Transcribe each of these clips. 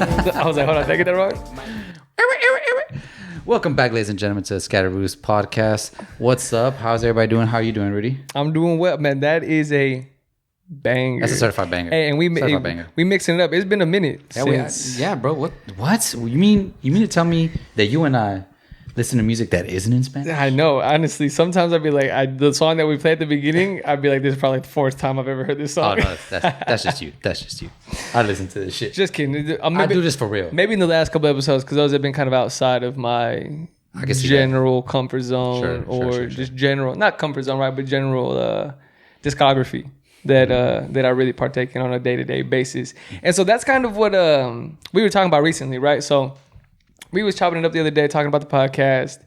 I was like, hold on, did I get that wrong? Welcome back, ladies and gentlemen, to the Scatter Roost podcast. What's up? How's everybody doing? How are you doing, Rudy? I'm doing well, man. That is a banger. That's a certified banger. Hey, and we mixing it up. It's been a minute. Yeah, bro. What? You mean to tell me that you and I listen to music that isn't in Spanish? I know. Honestly, sometimes I'd be like, the song that we played at the beginning, I'd be like, this is probably the fourth time I've ever heard this song. Oh no, that's just you. That's just you. I listen to this shit. Just kidding. I do this for real. Maybe in the last couple episodes, because those have been kind of outside of my general comfort zone, or just general, not comfort zone, right, but general discography that I really partake in on a day-to-day basis. And so that's kind of what we were talking about recently, right? So we was chopping it up the other day, talking about the podcast,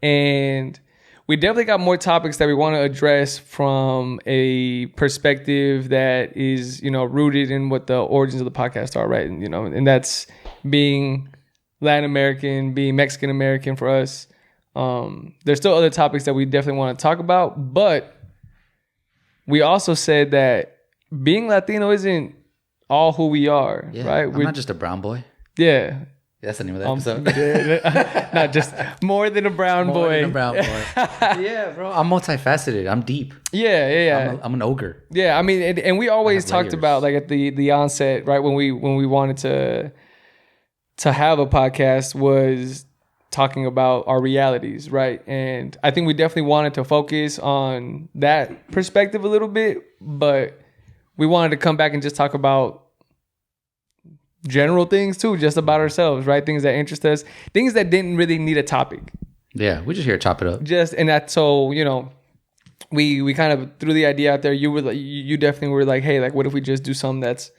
and we definitely got more topics that we want to address from a perspective that is, rooted in what the origins of the podcast are, right? And, and that's being Latin American, being Mexican American for us. There's still other topics that we definitely want to talk about, but we also said that being Latino isn't all who we are, right? I'm not just a brown boy. Yeah. That's the name of the episode. Not just more than a brown boy. More than a brown boy. Yeah, bro. I'm multifaceted. I'm deep. Yeah. I'm an ogre. Yeah, I mean, and we always talked about, like, at the onset, right, when we wanted to have a podcast, was talking about our realities, right? And I think we definitely wanted to focus on that perspective a little bit, but we wanted to come back and just talk about general things too, just about ourselves, right? Things that interest us, things that didn't really need a topic. Yeah, we just here to chop it up. So we kind of threw the idea out there. You definitely were like, hey, like, what if we just do something that's,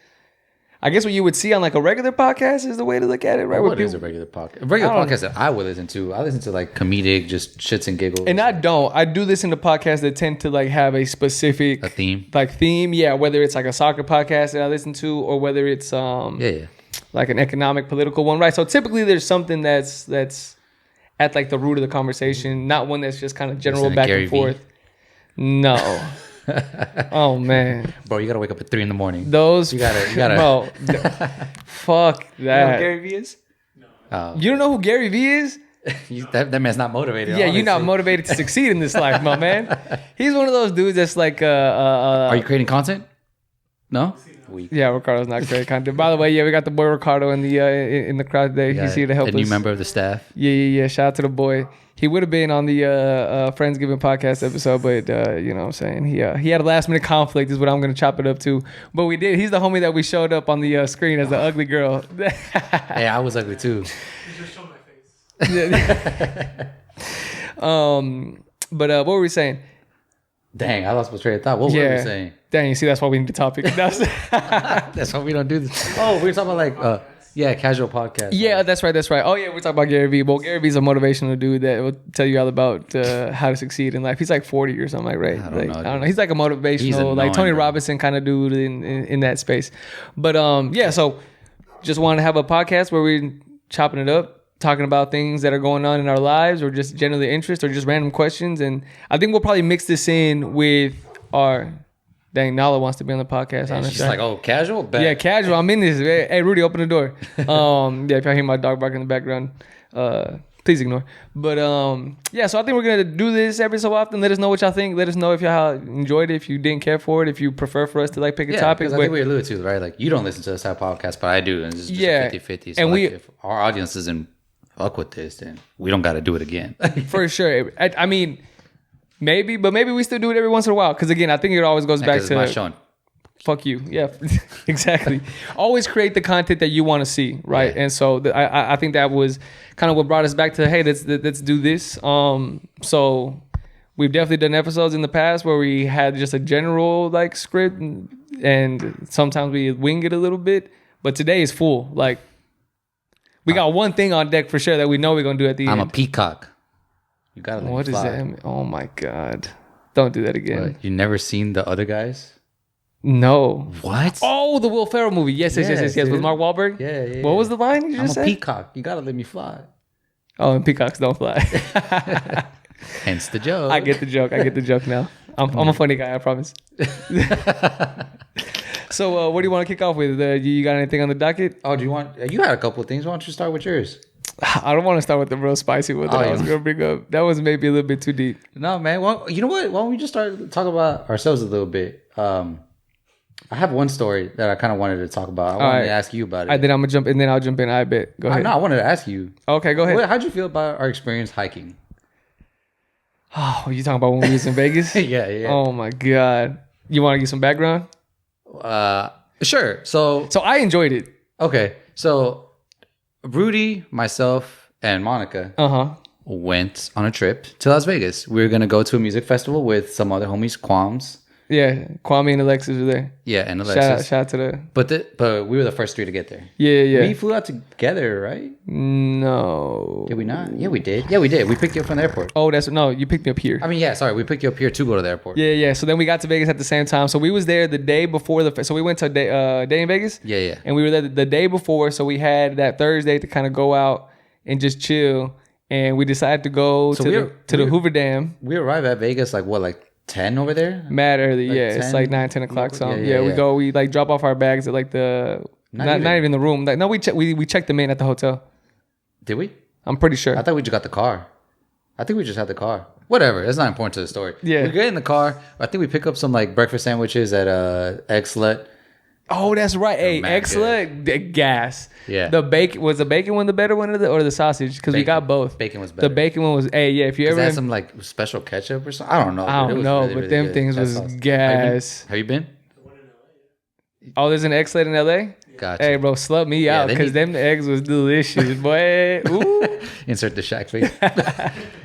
I guess, what you would see on like a regular podcast is the way to look at it, right? What is a regular podcast? A regular podcast that I would listen to. I listen to like comedic, just shits and giggles. And I do listen to podcasts that tend to like have a specific theme. Yeah, whether it's like a soccer podcast that I listen to, or whether it's like an economic, political one, right? So typically there's something that's at like the root of the conversation, not one that's just kind of general back and forth. No. Oh man, bro, you gotta wake up at 3 a.m. Those you gotta bro, fuck that. You know who Gary V is? No. You don't know who Gary V is? that man's not motivated. Yeah, honestly. You're not motivated to succeed in this life, my man. He's one of those dudes that's like are you creating content? No. Yeah, Ricardo's not creating content. By the way, we got the boy Ricardo in the crowd today. He's here to help us. A new member of the staff. Yeah. Shout out to the boy. He would have been on the Friendsgiving podcast epised, but you know what I'm saying, he had a last minute conflict is what I'm going to chop it up to. But we did. He's the homie that we showed up on the screen as the ugly girl. Hey, I was ugly too. You just showed my face. But what were we saying? Dang, I lost my train of thought. What were we saying? Dang, you see, that's why we need a topic. That's why we don't do this. Oh, we were talking about like casual podcast. Yeah, that's right. Oh yeah, we're talking about Gary Vee. Well, Gary Vee's a motivational dude that will tell you all about how to succeed in life. He's like 40 or something, right? I don't know. He's like a motivational, like Tony Robinson kind of dude in that space. But so just wanted to have a podcast where we're chopping it up, talking about things that are going on in our lives, or just generally interest, or just random questions. And I think we'll probably mix this in with our... Dang, Nala wants to be on the podcast. And she's like, oh, casual? Bet. Yeah, casual. I'm in this. Hey, Rudy, open the door. If y'all hear my dog barking in the background, please ignore. But so I think we're going to do this every so often. Let us know what y'all think. Let us know if y'all enjoyed it, if you didn't care for it, if you prefer for us to like pick a topic. I think we alluded to, right? Like, you don't listen to this type of podcast, but I do. And it's just a 50-50. So and if our audience isn't fuck with this, then we don't got to do it again. For sure. I mean... Maybe we still do it every once in a while. Because again, I think it always goes back to... my show. Fuck you. Yeah, exactly. Always create the content that you want to see, right? Yeah. And so I think that was kind of what brought us back to, hey, let's do this. So we've definitely done episodes in the past where we had just a general like script, and sometimes we wing it a little bit. But today is full. Like, we got one thing on deck for sure that we know we're going to do at the end. I'm a peacock. You gotta what does that mean? Oh my God. Don't do that again. What? You never seen The Other Guys? No. What? Oh, the Will Ferrell movie. Yes. With Mark Wahlberg? Yeah. What was the line you just said? I'm a peacock. You gotta let me fly. Oh, and peacocks don't fly. Hence the joke. I get the joke now. I'm a funny guy, I promise. So, what do you want to kick off with? You got anything on the docket? Oh, do you want? You had a couple of things. Why don't you start with yours? I don't want to start with the real spicy one that I was going to bring up. That was maybe a little bit too deep. No, man. Well, you know what? Why don't we just start talking about ourselves a little bit? I have one story that I kind of wanted to talk about. I wanted to ask you about it. Then I'm gonna jump in. Then I'll jump in. I bet. Go ahead. No, I wanted to ask you. Okay, go ahead. How'd you feel about our experience hiking? Oh, you talking about when we was in Vegas? Yeah. Oh my god. You want to get some background? Sure. So I enjoyed it. Okay. So Rudy, myself, and Monica went on a trip to Las Vegas. We were gonna go to a music festival with some other homies, Quams. Yeah, Kwame and Alexis were there. Yeah, and Alexis. Shout out to the. But we were the first three to get there. Yeah. We flew out together, right? No. Did we not? Yeah, we did. We picked you up from the airport. Oh, you picked me up here. I mean, yeah, sorry, we picked you up here to go to the airport. Yeah. So then we got to Vegas at the same time. So we was there the day before so we went to day in Vegas. Yeah. And we were there the day before, so we had that Thursday to kind of go out and just chill. And we decided to go to the Hoover Dam. We arrived at Vegas like 10 over there? Mad early, like 10? It's like 9-10 o'clock. So we like drop off our bags at like the not even the room. Like, no, we checked them in at the hotel. Did we? I'm pretty sure. I thought we just got the car. I think we just had the car. Whatever, it's not important to the story. Yeah, we get in the car. I think we pick up some like breakfast sandwiches at Excellent. Oh, that's right. Hey, Excellent gas. Yeah. The bacon was the bacon one the better one or the sausage? Because we got both. Bacon was better. The bacon one was if you ever had some like special ketchup or something. I don't know. Really, but them things was gas. Have you been? Oh, there's an Excellent in LA? Gotcha. Hey, bro, slug me out because them eggs was delicious, boy. Ooh. Insert the Shaq face.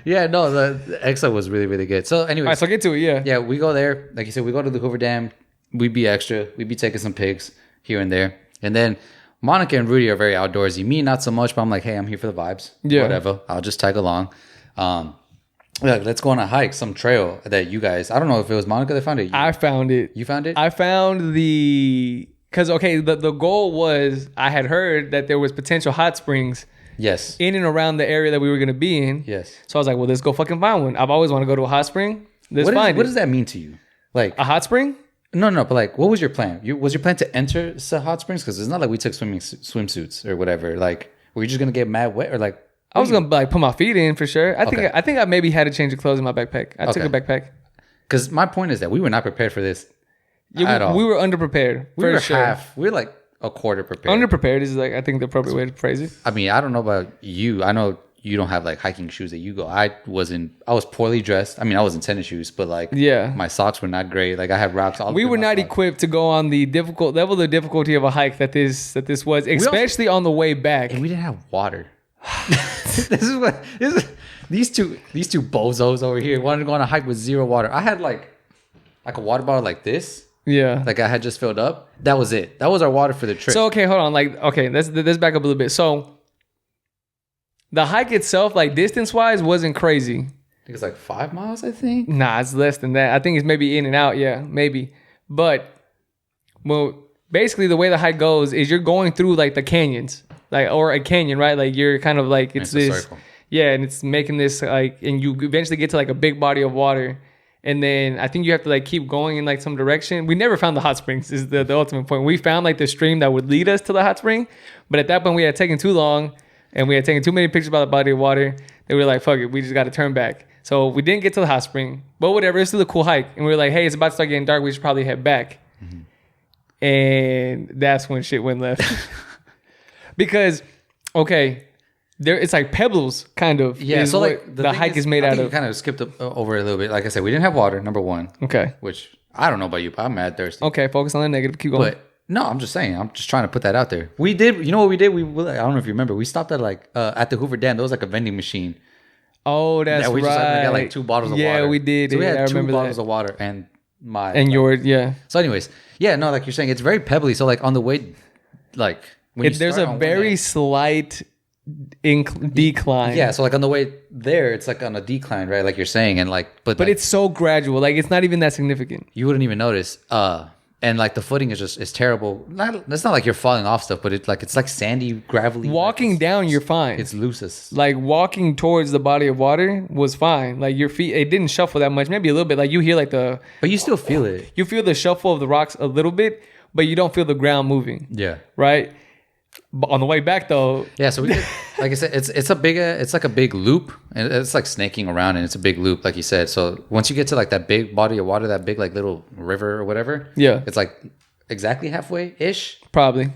Yeah, no, the Excellent was really, really good. So anyway. All right, so get to it, yeah. Yeah, we go there. Like you said, we go to the Hoover Dam. We'd be extra. We'd be taking some pics here and there. And then Monica and Rudy are very outdoorsy. Me, not so much, but I'm like, hey, I'm here for the vibes. Yeah. Whatever. I'll just tag along. Let's go on a hike, some trail that you guys, I don't know if it was Monica that found it. I found it. You found it? I found because, the goal was I had heard that there was potential hot springs. Yes. In and around the area that we were going to be in. Yes. So I was like, well, let's go fucking find one. I've always wanted to go to a hot spring. What does that mean to you? Like a hot spring? No, but like, what was your plan? Was your plan to enter hot springs? Because it's not like we took swimsuits or whatever. Like, were you just gonna get mad wet or like? I was gonna like put my feet in for sure. I think I maybe had a change of clothes in my backpack. I took a backpack. Because my point is that we were not prepared for this at all. We were underprepared. We were half. We were like a quarter prepared. Underprepared is like I think the appropriate way to phrase it. I mean, I don't know about you. I know you don't have like hiking shoes that you go. I was poorly dressed. I mean, I was in tennis shoes, but like, my socks were not great. Like I had rocks all. We were not equipped to go on the difficult level of difficulty of a hike that this was, especially on the way back. And we didn't have water. These two bozos over here wanted to go on a hike with zero water. I had like a water bottle like this. Yeah, like I had just filled up. That was it. That was our water for the trip. So okay, hold on. Let's back up a little bit. So. The hike itself, like distance-wise, wasn't crazy. I think it's like 5 miles, I think. Nah, it's less than that. I think it's maybe in and out. Yeah, maybe. But, basically the way the hike goes is you're going through like the canyons, or a canyon, right? Like you're kind of like, it's this. Circle. Yeah, and it's making this like, and you eventually get to like a big body of water. And then I think you have to like keep going in like some direction. We never found the hot springs is the ultimate point. We found like the stream that would lead us to the hot spring. But at that point we had taken too long. And we had taken too many pictures about the body of water. They were like, fuck it, we just got to turn back. So we didn't get to the hot spring. But whatever, it's still a cool hike. And we were like, hey, it's about to start getting dark. We should probably head back. Mm-hmm. And that's when shit went left. Because, it's like pebbles, kind of. Yeah, so like the hike is made out of. You kind of skipped over a little bit. Like I said, we didn't have water, number one. Okay. Which, I don't know about you, but I'm mad thirsty. Okay, focus on the negative. Keep going. But, no, I'm just saying. I'm just trying to put that out there. We did. You know what we did? I don't know if you remember. We stopped at at the Hoover Dam. There was like a vending machine. Oh, that's right. We just got like 2 bottles of water. Yeah, we did. So we had 2 bottles of water and yours. Yeah. So, anyways, like you're saying, it's very pebbly. So, like on the way, like there's a very slight decline. Yeah. So, like on the way there, it's like on a decline, right? Like you're saying, and like, but it's so gradual. Like it's not even that significant. You wouldn't even notice. And like the footing is terrible. It's not like you're falling off stuff, but it's like sandy, gravelly. Walking down, you're fine. It's loosest. Like walking towards the body of water was fine. Like your feet, it didn't shuffle that much. Maybe a little bit. Like you hear like but you still feel it. You feel the shuffle of the rocks a little bit, but you don't feel the ground moving. Yeah. Right. But on the way back though. Yeah. So we did, like I said, it's like a big loop, and it's like snaking around, and it's a big loop, like you said. So once you get to like that big body of water, that big like little river or whatever. Yeah. It's like exactly halfway ish. Probably.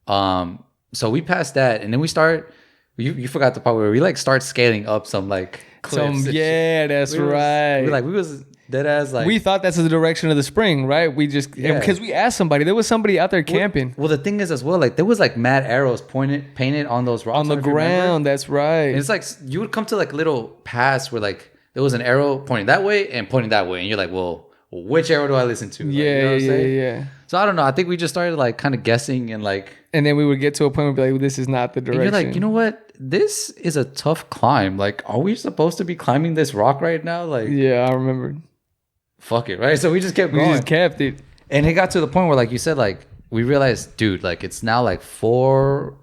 So we passed that, and then we start. You forgot the part where we like start scaling up some like cliffs. That's right. We was dead ass like. We thought that's the direction of the spring, right? We just because we asked somebody. There was somebody out there camping. Well, the thing is as well, like there was like mad arrows painted on those rocks on the ground. That's right. And it's like you would come to like little paths where like there was an arrow pointing that way and pointing that way, and you're like, well, which arrow do I listen to? Like, yeah, you know what I'm saying? Yeah. So I don't know. I think we just started like kind of guessing and like. And then we would get to a point where we'd be like, well, this is not the direction. And you're like, you know what? This is a tough climb. Like, are we supposed to be climbing this rock right now? Like, yeah, I remember. Fuck it, right? So we just kept going. We just kept it. And it got to the point where, like you said, like we realized, dude, like it's now like 5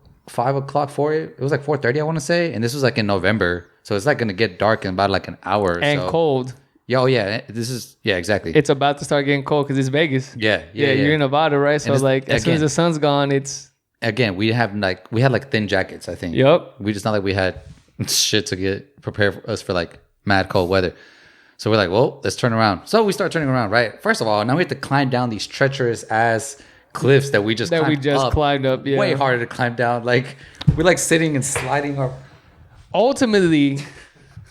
o'clock, 4. It was like 4:30, I want to say, and this was like in November, so it's like gonna get dark in about like an hour and so. Cold. Yeah, this is exactly. It's about to start getting cold because it's Vegas. Yeah. You're in Nevada, right? So like as soon as the sun's gone, it's. Again, we had like thin jackets, I think. Yep. We just not like we had shit to get prepared for us for like mad cold weather. So we're like, well, let's turn around. So we start turning around, right? First of all, now we have to climb down these treacherous ass cliffs that we just climbed up. Yeah. Way harder to climb down. Like we're like sitting and sliding our. Ultimately,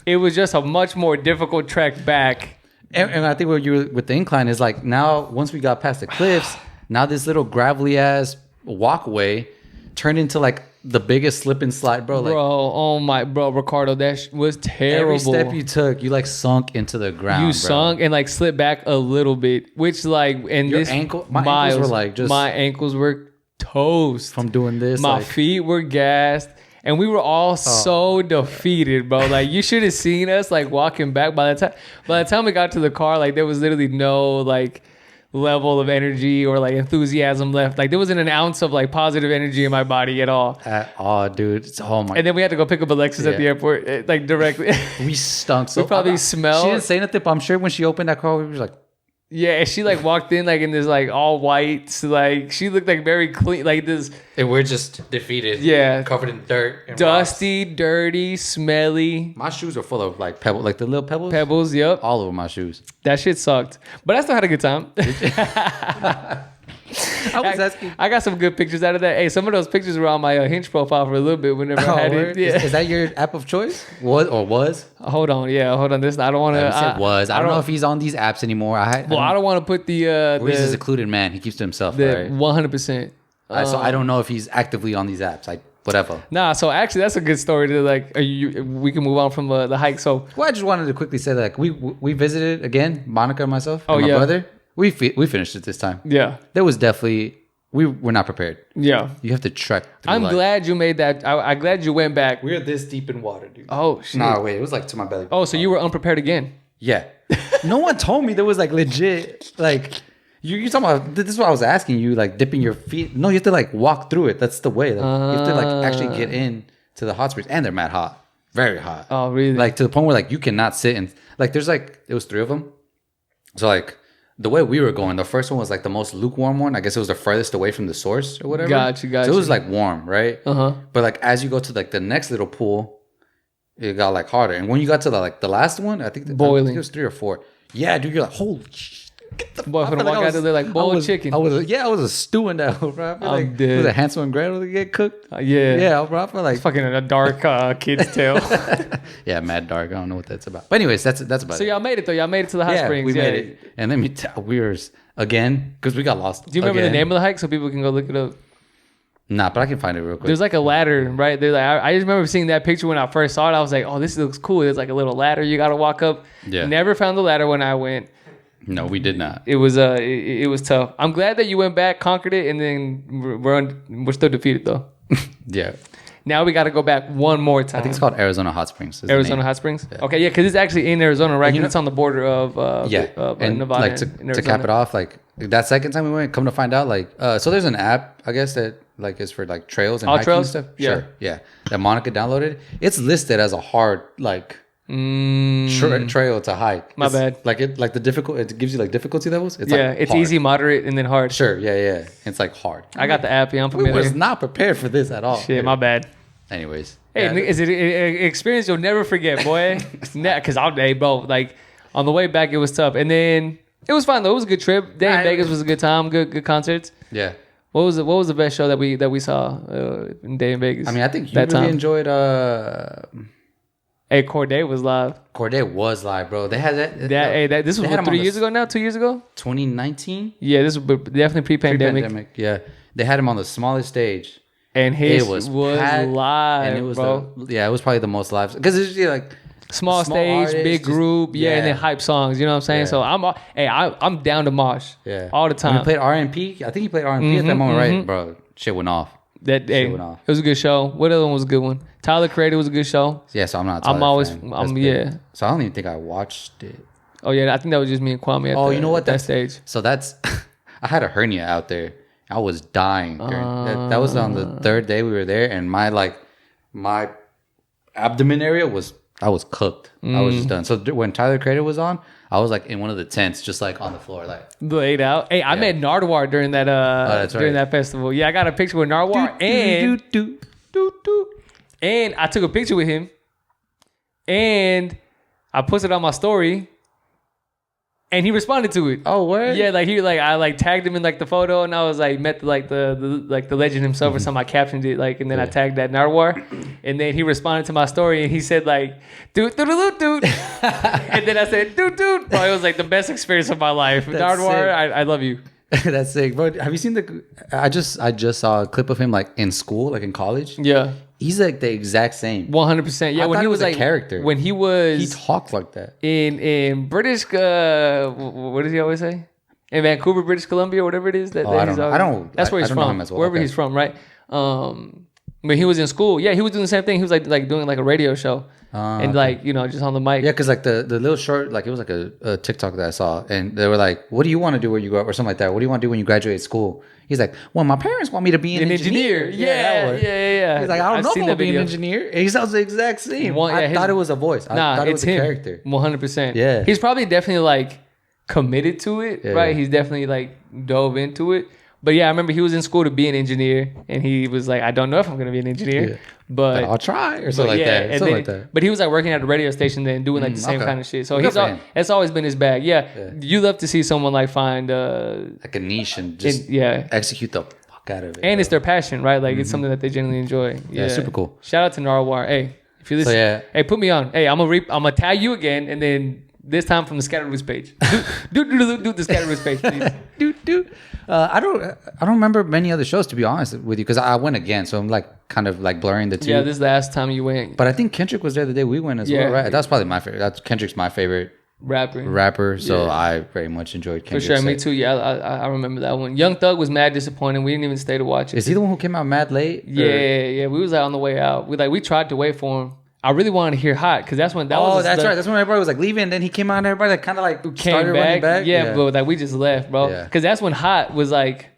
it was just a much more difficult trek back. And I think what you were with the incline is like now once we got past the cliffs, now this little gravelly ass walkway turned into like the biggest slip and slide, bro. Like, Ricardo, that was terrible. Every step you took, you like sunk into the ground. You sunk and like slipped back a little bit, which like and your this ankle, my ankles were like just my ankles were toast from doing this. My feet were gassed, and we were all so defeated, bro. Like you should have seen us like walking back. By the time we got to the car, like there was literally no like level of energy or like enthusiasm left. Like there wasn't an ounce of like positive energy in my body at all. Dude. And then we had to go pick up Alexis at the airport, like directly. We stunk. So we probably smelled. She didn't say nothing, but I'm sure when she opened that car, we were like, yeah, and she like walked in like in this like all white, like she looked like very clean, like this. And we're just defeated. Yeah, covered in dirt, and dusty, rocks. Dirty, smelly. My shoes are full of like pebbles, like the little pebbles. Pebbles, yep. All over my shoes. That shit sucked, but I still had a good time. I was asking. I got some good pictures out of that. Hey, some of those pictures were on my Hinge profile for a little bit whenever I had it. Yeah. Is that your app of choice? Was? Hold on. This I don't want to. I don't know if he's on these apps anymore. I don't want to put the. He's a secluded man. He keeps to himself. 100%. So I don't know if he's actively on these apps. Like whatever. Nah. So actually, that's a good story to like. We can move on from the hike. So. Well, I just wanted to quickly say that we visited again, Monica and myself. And my brother. We finished it this time. Yeah. There was definitely. We were not prepared. Yeah. You have to trek. I'm glad you made that. I'm glad you went back. We were this deep in water, dude. Oh, shit. Nah, wait. It was like to my belly. Oh, so you were unprepared again? Yeah. No one told me there was like legit, like, you're talking about, this is what I was asking you, like dipping your feet. No, you have to like walk through it. That's the way. Like, you have to like actually get in to the hot springs. And they're mad hot. Very hot. Oh, really? Like to the point where like you cannot sit and, like there's like, it was 3 of them. So like, the way we were going, the first one was like the most lukewarm one. I guess it was the furthest away from the source or whatever. Gotcha. So it was like warm, right? Uh-huh. But like as you go to like the next little pool, it got like harder. And when you got to the last one, I think boiling. I think it was 3 or 4. Yeah, dude, you're like, holy shit. Get the boy, finna walk out there like boiled chicken. I was a stew in that, bro. I feel like dead. Was it Hansel and Gretel to get cooked? Yeah, bro. I feel like it's fucking a dark kid's tale. Yeah, mad dark. I don't know what that's about. But anyways, that's about it. So y'all made it though. Y'all made it to the hot springs. We made it. And let me tell, we were again because we got lost. Do you remember the name of the hike so people can go look it up? Nah, but I can find it real quick. There's like a ladder, right? There's like I just remember seeing that picture when I first saw it. I was like, oh, this looks cool. There's like a little ladder you got to walk up. Yeah. Never found the ladder when I went. No, we did not. It was it was tough. I'm glad that you went back, conquered it, and then we're still defeated though. Yeah. Now we got to go back one more time. I think it's called Arizona Hot Springs. Arizona Hot Springs. Yeah. Okay, yeah, because it's actually in Arizona, right? Because it's on the border of and Nevada. Like to cap it off, like that second time we went, come to find out, like so there's an app I guess that like is for like trails and hiking and stuff. Yeah. Sure, yeah. That Monica downloaded. It's listed as a hard like trail to hike. My bad. Like the difficult. It gives you like difficulty levels. It's it's hard. Easy, moderate, and then hard. Sure. Yeah. It's like hard. I got the app. Yeah, I'm familiar. I was not prepared for this at all. Shit, my bad. Anyways. Hey, is it an experience you'll never forget, boy? Because bro, like on the way back, it was tough, and then it was fun though. It was a good trip. Day in Vegas was a good time. Good concerts. Yeah. What was the best show that we saw in Day in Vegas? I mean, I think you really enjoyed. Hey, Corday was live. Corday was live, bro. They had that. This was 3 years ago now. 2 years ago. 2019. Yeah, this was definitely pre-pandemic. Yeah, they had him on the smallest stage. And his was live, and it was bro. It was probably the most live because it's usually like small stage, artists, big group, and then hype songs. You know what I'm saying? Yeah. So I'm down to mosh, all the time. When he played R&P. I think he played R&P at that moment, right, bro? Shit went off. Shit went off. It was a good show. What other one was a good one? Tyler Creator was a good show. Yeah, so I'm not. I'm always. So I don't even think I watched it. Oh yeah, I think that was just me and Kwame. You know what? That stage. So that's. I had a hernia out there. I was dying. That was on the third day we were there, and my abdomen area was cooked. I was just done. So when Tyler Creator was on, I was like in one of the tents, just like on the floor, like laid out. Hey, I met Nardwar during that during that festival. Yeah, I got a picture with Nardwar and I took a picture with him, and I posted it on my story. And he responded to it. Oh, word? Yeah, I tagged him in the photo, and I was met the legend himself or something. I captioned it and then I tagged that Nardwar, and then he responded to my story and he said dude, dude, and then I said dude. Bro, it was the best experience of my life. Nardwar, I love you. That's sick, bro. Have you seen I just saw a clip of him in school, in college. Yeah. He's the exact same. 100%. Yeah, when he was a character. When he talked like that. In British, what does he always say? In Vancouver, British Columbia, whatever it is. That's where he's from. Wherever he's from, right? When he was in school, he was doing the same thing. He was doing a radio show. And just on the mic. Yeah, because the little short, it was a TikTok that I saw, and they were like, "What do you want to do when you grow up?" or something like that. What do you want to do when you graduate school? He's like, "Well, my parents want me to be an engineer." Yeah. He's like, "I don't know if I'll be an engineer." And he sounds the exact same. I thought it was a voice. I thought it was a character. 100%. Yeah. He's probably definitely committed to it, right? He's definitely dove into it. But yeah, I remember he was in school to be an engineer, and he was like, "I don't know if I'm going to be an engineer, but I'll try," or something like that. But he was working at a radio station then, doing the same kind of shit. So it's always been his bag. Yeah, you love to see someone find a niche and just execute the fuck out of it. And it's their passion, right? It's something that they genuinely enjoy. Yeah, super cool. Shout out to Narwar. Hey, if you listen, hey, put me on. Hey, I'm gonna tag you again, and then this time from the Scattered Roots page. Do the Scattered Roots page, please. I don't remember many other shows, to be honest with you, because I went again, so I'm kind of blurring the two. Yeah, this is the last time you went. But I think Kendrick was there the day we went as well, right? That's probably my favorite. Kendrick's my favorite rapper. So I very much enjoyed Kendrick's for sure. Me too. Yeah, I remember that one. Young Thug was mad disappointing. We didn't even stay to watch it. Is he the one who came out mad late? Yeah. We was on the way out. We tried to wait for him. I really wanted to hear "Hot" because that's when that's right. That's when everybody was leaving, and then he came out, and everybody kind of started running back. Yeah, but we just left, bro. Because that's when "Hot" was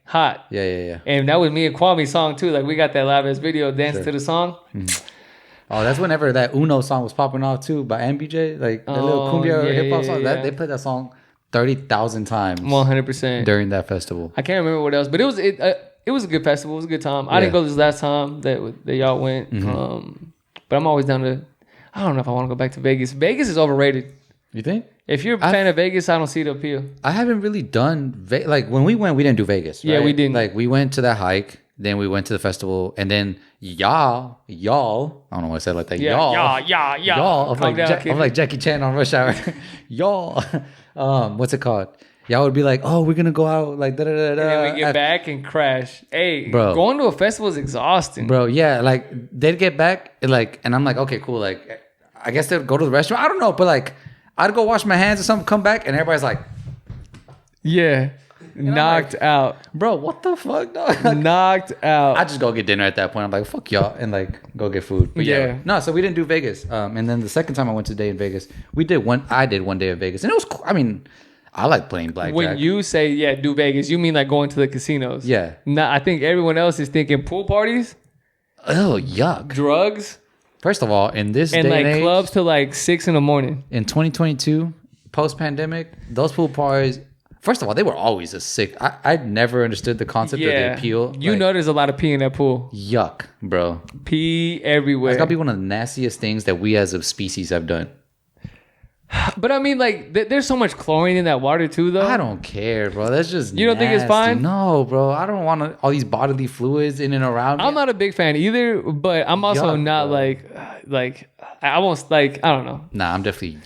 hot. Yeah. And that was me and Kwame's song too. We got that live ass video, dance to the song. Mm-hmm. Oh, that's whenever that Uno song was popping off too by MBJ, that little cumbia hip hop song. They played that song 30,000 times. 100% during that festival. I can't remember what else, but it was a good festival. It was a good time. I didn't go this last time that y'all went. Mm-hmm. But I'm always down to. I don't know if I want to go back to Vegas. Vegas is overrated. You think? If you're a fan of Vegas, I don't see the appeal. I haven't really done when we went, we didn't do Vegas. Right? Yeah, we didn't. We went to that hike, then we went to the festival, and then y'all. I don't know why I said like that. Yeah, y'all. I'm like Jackie Chan on Rush Hour. Y'all. What's it called? Y'all would be like, "Oh, we're gonna go out da da da da." And then we get back and crash. Hey, bro, going to a festival is exhausting, bro. Yeah, they'd get back and I'm like, okay, cool. I guess they'd go to the restaurant. I don't know, but I'd go wash my hands or something, come back, and everybody's like, yeah, knocked out, bro. What the fuck, dog? Knocked out. I just go get dinner at that point. I'm like, fuck y'all, and go get food. But no. So we didn't do Vegas. And then the second time I went to day in Vegas, I did one day in Vegas, and it was cool. I mean, I like playing blackjack. When you say, do Vegas, you mean going to the casinos. Yeah. I think everyone else is thinking pool parties. Oh, yuck. Drugs. First of all, in this and day like and age, clubs till like 6 in the morning. In 2022, post-pandemic, those pool parties. First of all, they were always a sick. I never understood the concept of the appeal. You know, there's a lot of pee in that pool. Yuck, bro. Pee everywhere. It's got to be one of the nastiest things that we as a species have done. But I mean, like, there's so much chlorine in that water too, though. I don't care, bro. That's just you don't think it's fine? No, bro. I don't want all these bodily fluids in and around. I'm not a big fan either, but I'm also not bro. like I won't like I don't know. Nah, I'm definitely.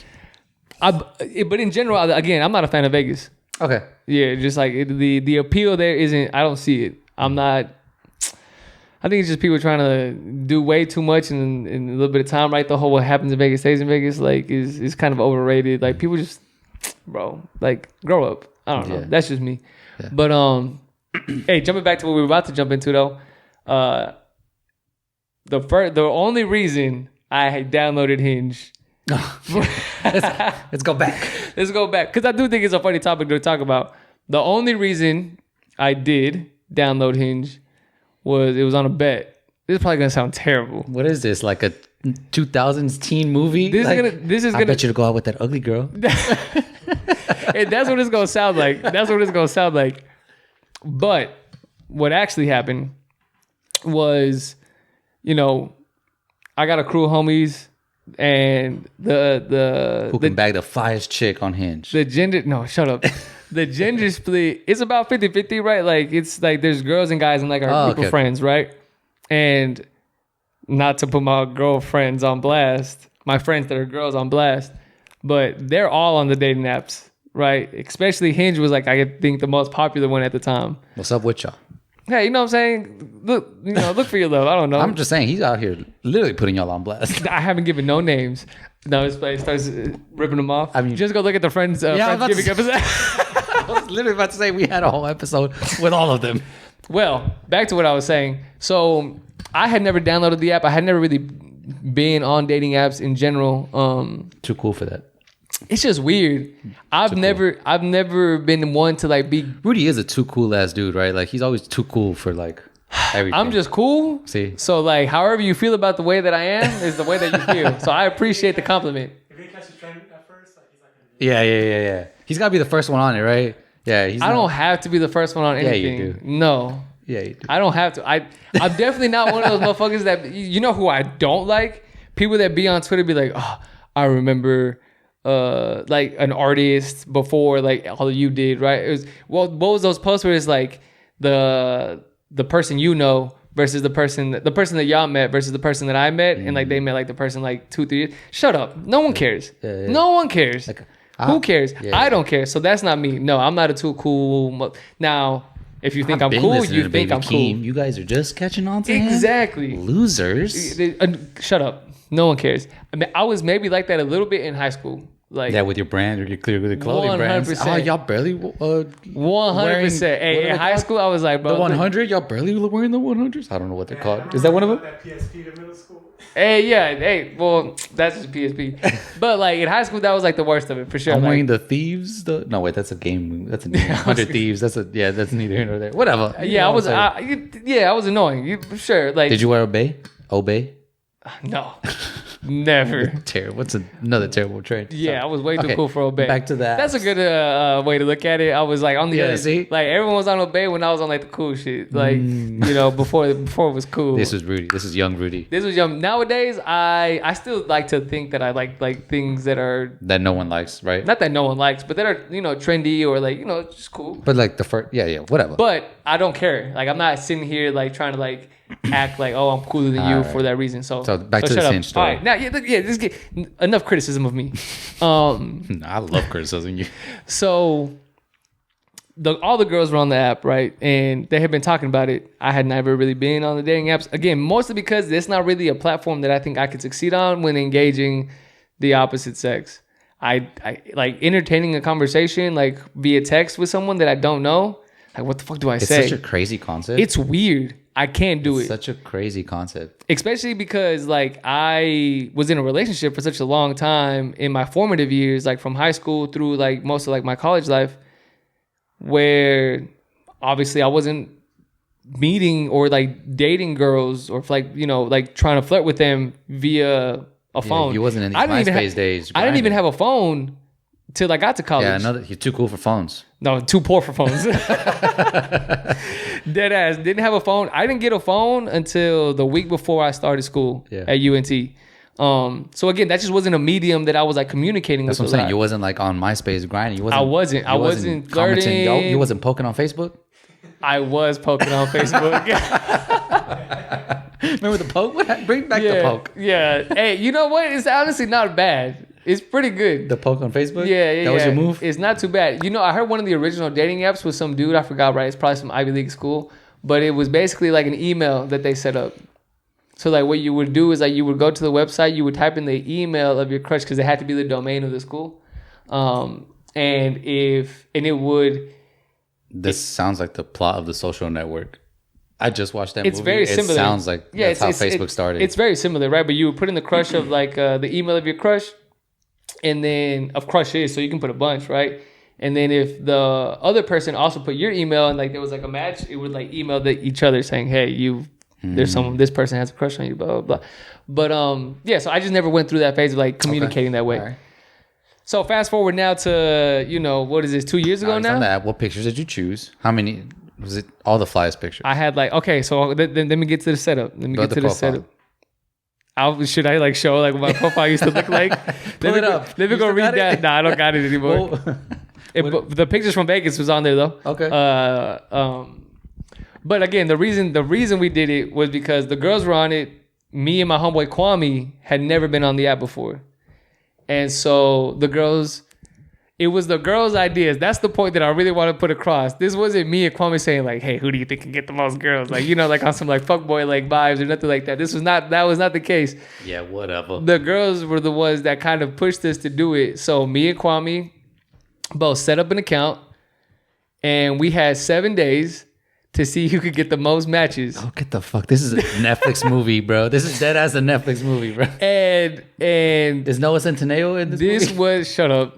But in general, again, I'm not a fan of Vegas. Okay. Yeah, just like the appeal there isn't. I don't see it. I'm not. I think it's just people trying to do way too much in a little bit of time, right? The whole what happens in Vegas stays in Vegas, like, is kind of overrated. Like, people just, bro, like, grow up. I don't know. That's just me. Yeah. But, hey, jumping back to what we were about to jump into, though, the only reason I downloaded Hinge. Let's go back. Let's go back. Because I do think it's a funny topic to talk about. The only reason I did download Hinge it was on a bet. This is probably gonna sound terrible. What is this? Like a 2000s teen movie? I bet you to go out with that ugly girl. And that's what it's gonna sound like. But what actually happened was, I got a crew of homies, and who can bag the finest chick on Hinge. The gender shut up. The gender split, it's about 50-50, right? Like, it's like there's girls and guys in like our group of friends, right? And not to put my girlfriends on blast, my friends that are girls on blast, but they're all on the dating apps, right? Especially Hinge was like, I think, the most popular one at the time. What's up with y'all? Hey, you know what I'm saying? Look for your love. I don't know. I'm just saying, he's out here literally putting y'all on blast. I haven't given no names. No, it starts ripping them off. I mean, just go look at the Friendsgiving episode. I was literally about to say we had a whole episode with all of them. Well, back to what I was saying. So I had never downloaded the app. I had never really been on dating apps in general. Too cool for that. It's just weird. I've never been one to like be. Rudy is a too cool ass dude, right? Like, he's always too cool for like everything. I'm just cool. See? So like, however you feel about the way that I am is the way that you feel. So I appreciate the compliment. If he catches trend at first, like, he's like. Yeah. He's got to be the first one on it, right? Yeah. I don't have to be the first one on anything. Yeah, you do. No. Yeah, you do. I don't have to. I'm definitely not one of those motherfuckers that, who I don't like? People that be on Twitter be like, oh, I remember like an artist before like all you did, right? It was, what was those posts where it's like the person versus the person that y'all met versus the person that I met, and like they met like the person like 2-3 years. Shut up. No one cares. Yeah. No one cares. Like, who cares? Yeah. I don't care. So that's not me. No, I'm not a too cool. Now, if you think I'm cool, you think I'm cool. You guys are just catching on to him? Exactly. Losers. Shut up. No one cares. I mean, I was maybe like that a little bit in high school. Like, with your brand or your clothing 100%. Brands. Oh, y'all barely 100%. Hey, in high school, I was like, bro, the 100. Y'all barely wearing the 100s. I don't know what they're called. Is that one of them? That PSP to middle school. Hey, yeah. Hey, well, that's just PSP. But like in high school, that was like the worst of it for sure. I'm wearing the Thieves. No, wait, that's a game. That's a 100 Thieves. That's neither here nor there. Whatever. Yeah, I was. I was annoying. For sure. Like, did you wear Obey? No. Never. Terrible. What's another terrible trait? Yeah, I was way too cool for Obey. Back to that. That's a good way to look at it. I was like on the other. See? Like everyone was on Obey when I was on like the cool shit. Like before it was cool. This was Rudy. This is young Rudy. This was young. Nowadays, I still like to think that I like things that no one likes, right? Not that no one likes, but that are trendy or like just cool. But like the first, whatever. But I don't care. Like I'm not sitting here like trying to like act like, oh, I'm cooler than you for that reason. So back to the Hinge story. All right, now just get enough criticism of me. I love criticizing you. So all the girls were on the app, right? And they had been talking about it. I had never really been on the dating apps. Again, mostly because it's not really a platform that I think I could succeed on when engaging the opposite sex. I like entertaining a conversation like via text with someone that I don't know. Like, what the fuck do I say? It's such a crazy concept. It's weird. I can't do it. Such a crazy concept. Especially because like I was in a relationship for such a long time in my formative years, like from high school through like most of like my college life, where obviously I wasn't meeting or like dating girls or like, you know, like trying to flirt with them via a phone. You wasn't in these MySpace days. I didn't even have a phone till I got to college. Yeah, you're too cool for phones. No, too poor for phones. Dead ass. Didn't have a phone. I didn't get a phone until the week before I started school at UNT. So again, that just wasn't a medium that I was like communicating with. That's what I'm saying. You wasn't like on MySpace grinding. I wasn't flirting. You wasn't poking on Facebook? I was poking on Facebook. Remember the poke? Bring back the poke. Yeah. Hey, you know what? It's honestly not bad. It's pretty good. The poke on Facebook? Yeah. That was your move? It's not too bad. You know, I heard one of the original dating apps was some dude. I forgot, right? It's probably some Ivy League school. But it was basically like an email that they set up. So like what you would do is like you would go to the website, you would type in the email of your crush because it had to be the domain of the school. This sounds like the plot of The Social Network. I just watched that movie. It's very similar. It sounds like that's how Facebook started. It's very similar, right? But you would put in the crush of like the email of your crush, and then of crushes, so you can put a bunch, right? And then if the other person also put your email and like there was like a match, it would like email each other saying, "Hey, there's someone. This person has a crush on you." Blah blah blah. But so I just never went through that phase of like communicating that way. Right. So fast forward now to, you know, what is this, 2 years ago now? On that, what pictures did you choose? How many? Was it all the flyest pictures? I had like, okay, so let me get to the setup. Should I like show like what my profile used to look like? Pull it up. Let me go read that. Nah, I don't got it anymore. The pictures from Vegas was on there though. Okay. But again, the reason we did it was because the girls were on it. Me and my homeboy Kwame had never been on the app before. And so it was the girls' ideas. That's the point that I really want to put across. This wasn't me and Kwame saying like, "Hey, who do you think can get the most girls?" Like, you know, like on some like fuckboy like vibes or nothing like that. That was not the case. Yeah, whatever. The girls were the ones that kind of pushed us to do it. So me and Kwame both set up an account, and we had 7 days to see who could get the most matches. Oh, get the fuck! This is a Netflix movie, bro. This is dead as a Netflix movie, bro. And is Noah Centineo in this movie? Shut up.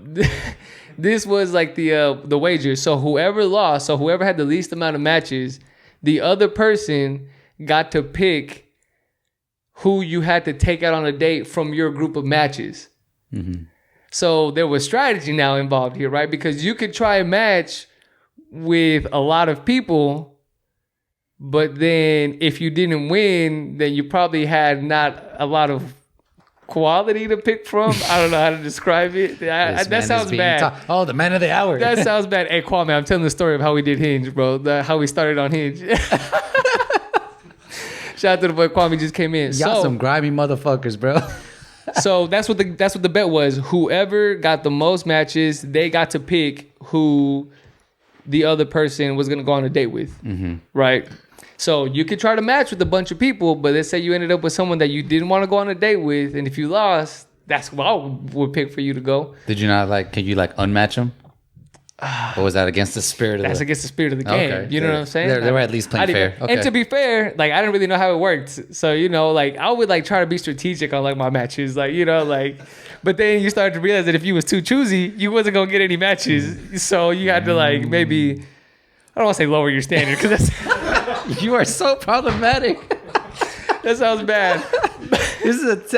This was like the wager. So whoever lost, whoever had the least amount of matches, the other person got to pick who you had to take out on a date from your group of matches. Mm-hmm. So there was strategy now involved here, right? Because you could try a match with a lot of people. But then if you didn't win, then you probably had not a lot of quality to pick from. I don't know how to describe it. That sounds bad. Oh, the man of the hour. That sounds bad. Hey, Kwame, I'm telling the story of how we did Hinge, bro. How we started on Hinge. Shout out to the boy Kwame, just came in. Y'all some grimy motherfuckers, bro. So that's what the bet was. Whoever got the most matches, they got to pick who the other person was going to go on a date with, right? So you could try to match with a bunch of people, but let's say you ended up with someone that you didn't want to go on a date with, and if you lost, that's who I would pick for you to go. Did you not can you unmatch them? Or was that against the spirit of That's against the spirit of the game. Okay. You know what I'm saying? They were at least playing fair. Okay. And to be fair, I didn't really know how it worked. So, you know, I would try to be strategic on my matches. But then you start to realize that if you was too choosy, you wasn't going to get any matches. So you had to maybe, I don't want to say lower your standard because that's... You are so problematic. That sounds bad.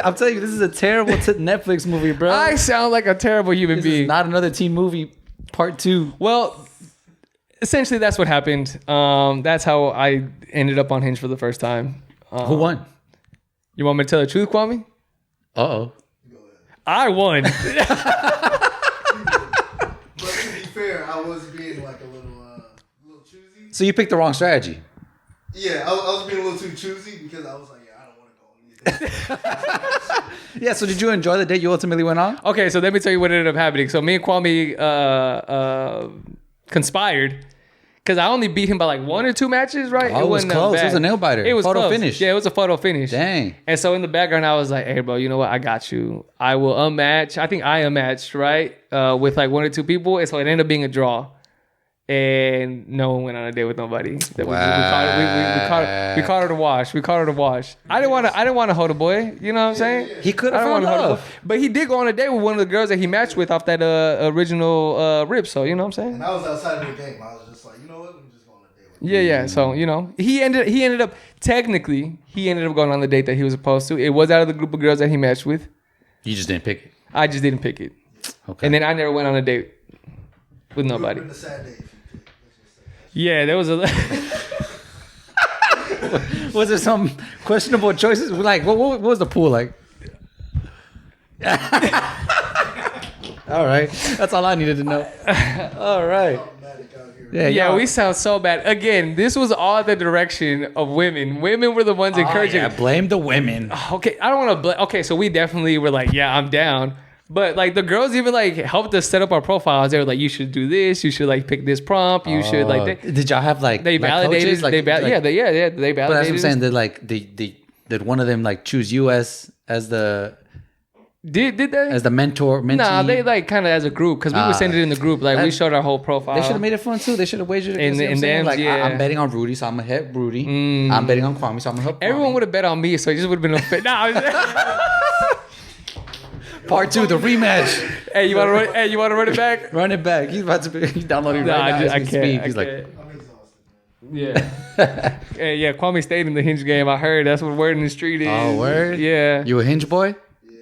I'm telling you, this is a terrible Netflix movie, bro. I sound like a terrible human being. This is not another teen movie part 2. Well, essentially that's what happened. That's how I ended up on Hinge for the first time. Who won? You want me to tell the truth, Kwame? Uh-oh. I won. But to be fair, I was being a little choosy. So you picked the wrong strategy. Yeah, I was being a little too choosy because I was like, I don't want to go on anything. Yeah, so did you enjoy the date you ultimately went on? Okay, so let me tell you what ended up happening. So me and Kwame conspired because I only beat him by 1 or 2 matches, right? Oh, it was close. It was a nail biter. It was photo close. finish. Yeah, it was a photo finish. Dang. And so in the background, I was like, hey, bro, you know what? I got you. I will unmatch. I think I unmatched, right? With 1 or 2 people. And so it ended up being a draw. And no one went on a date with nobody. We caught her to wash. I didn't want to hold a boy. You know what I'm saying? He could have found love. But he did go on a date with one of the girls that he matched with off that original rip. So you know what I'm saying? And I was outside of the game. I was just like, you know what? I'm just going on a date with Yeah. So he ended up going on the date that he was supposed to. It was out of the group of girls that he matched with. You just didn't pick it. I just didn't pick it. Okay. And then I never went on a date with nobody. It was a sad day. Yeah, there was a. Was there some questionable choices? Like, what was the pool like? All right, that's all I needed to know. All right. Yeah, we sound so bad. Again, this was all the direction of women. Women were the ones encouraging. Yeah, blame the women. Okay, I don't want to blame. Okay, so we definitely were like, yeah, I'm down. But like the girls even like helped us set up our profiles. They were like, you should do this. You should like pick this prompt. You should like. Did y'all have like they validated? Coaches? They validated. But that's what I'm saying. Did one of them like choose you as the. Did they? As the mentor, mentee? Nah, they like kind of as a group because we would send it in the group. Like we showed our whole profile. They should have made it fun too. They should have wagered against them. Like I'm betting on Rudy, so I'm gonna hit Rudy. I'm betting on Kwame, so I'm gonna hit Kwame. Everyone would have bet on me, so it just would have been unfair. Part 2, the rematch. Hey, you want to run it back? Run it back. He's downloading right now. I can't. He's like, I'm exhausted, man. Yeah. Yeah, Kwame stayed in the Hinge game. I heard that's what word in the street is. Oh, word? Yeah. You a Hinge boy? Yeah,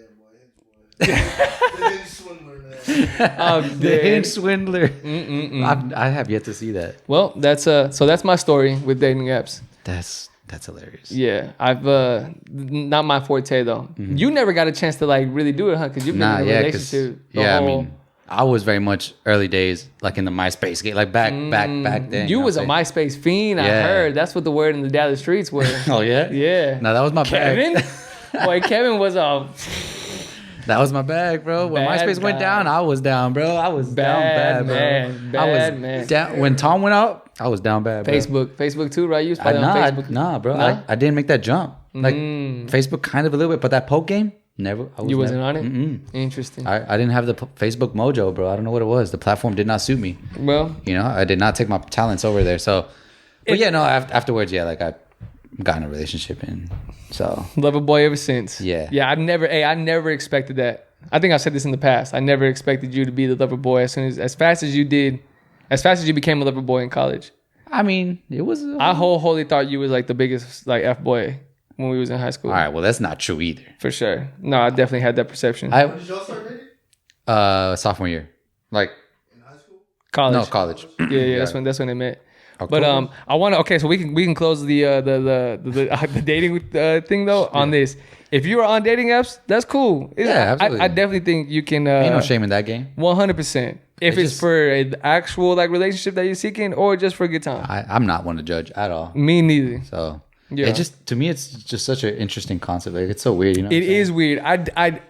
boy. The Hinge swindler, man. The Hinge swindler. I have yet to see that. Well, that's my story with dating apps. That's hilarious. Yeah, I've not my forte though. Mm-hmm. You never got a chance to like really do it, huh? Because you've been in a relationship. I mean, I was very much early days, like in the MySpace game, like back then. You was a MySpace fiend. I heard that's what the word in the Dallas streets were. Oh yeah, yeah. No, that was my Kevin. bag. Boy, Kevin was a. That was my bag, bro. When MySpace went down, I was down, bro. I was down bad, bro. I was down when Tom went out. I was down bad, bro. Facebook too, right? You was probably on Facebook. Nah, bro. Nah? I didn't make that jump. Like Facebook, kind of a little bit, but that poke game, never. You wasn't on it. Interesting. I didn't have the Facebook mojo, bro. I don't know what it was. The platform did not suit me. Well, I did not take my talents over there. So, but afterwards, like I got in a relationship and so love a boy ever since. Yeah. I never expected that. I think I've said this in the past. I never expected you to be the lover boy as fast as you did. As fast as you became a lover boy in college. I mean, it was. I wholly thought you was like the biggest like F boy when we was in high school. All right, well that's not true either. For sure. No, I definitely had that perception. When did y'all start dating? Sophomore year, like in high school. College. No, college. Yeah. That's when they met. October? But I want to. Okay, so we can close the dating thing though on this. If you are on dating apps, that's cool. Absolutely. I definitely think you can. Ain't no shame in that game. 100%. If it's for an actual like relationship that you're seeking, or just for a good time. I'm not one to judge at all. Me neither. So it just to me, it's just such an interesting concept. Like it's so weird, you know. It is weird. I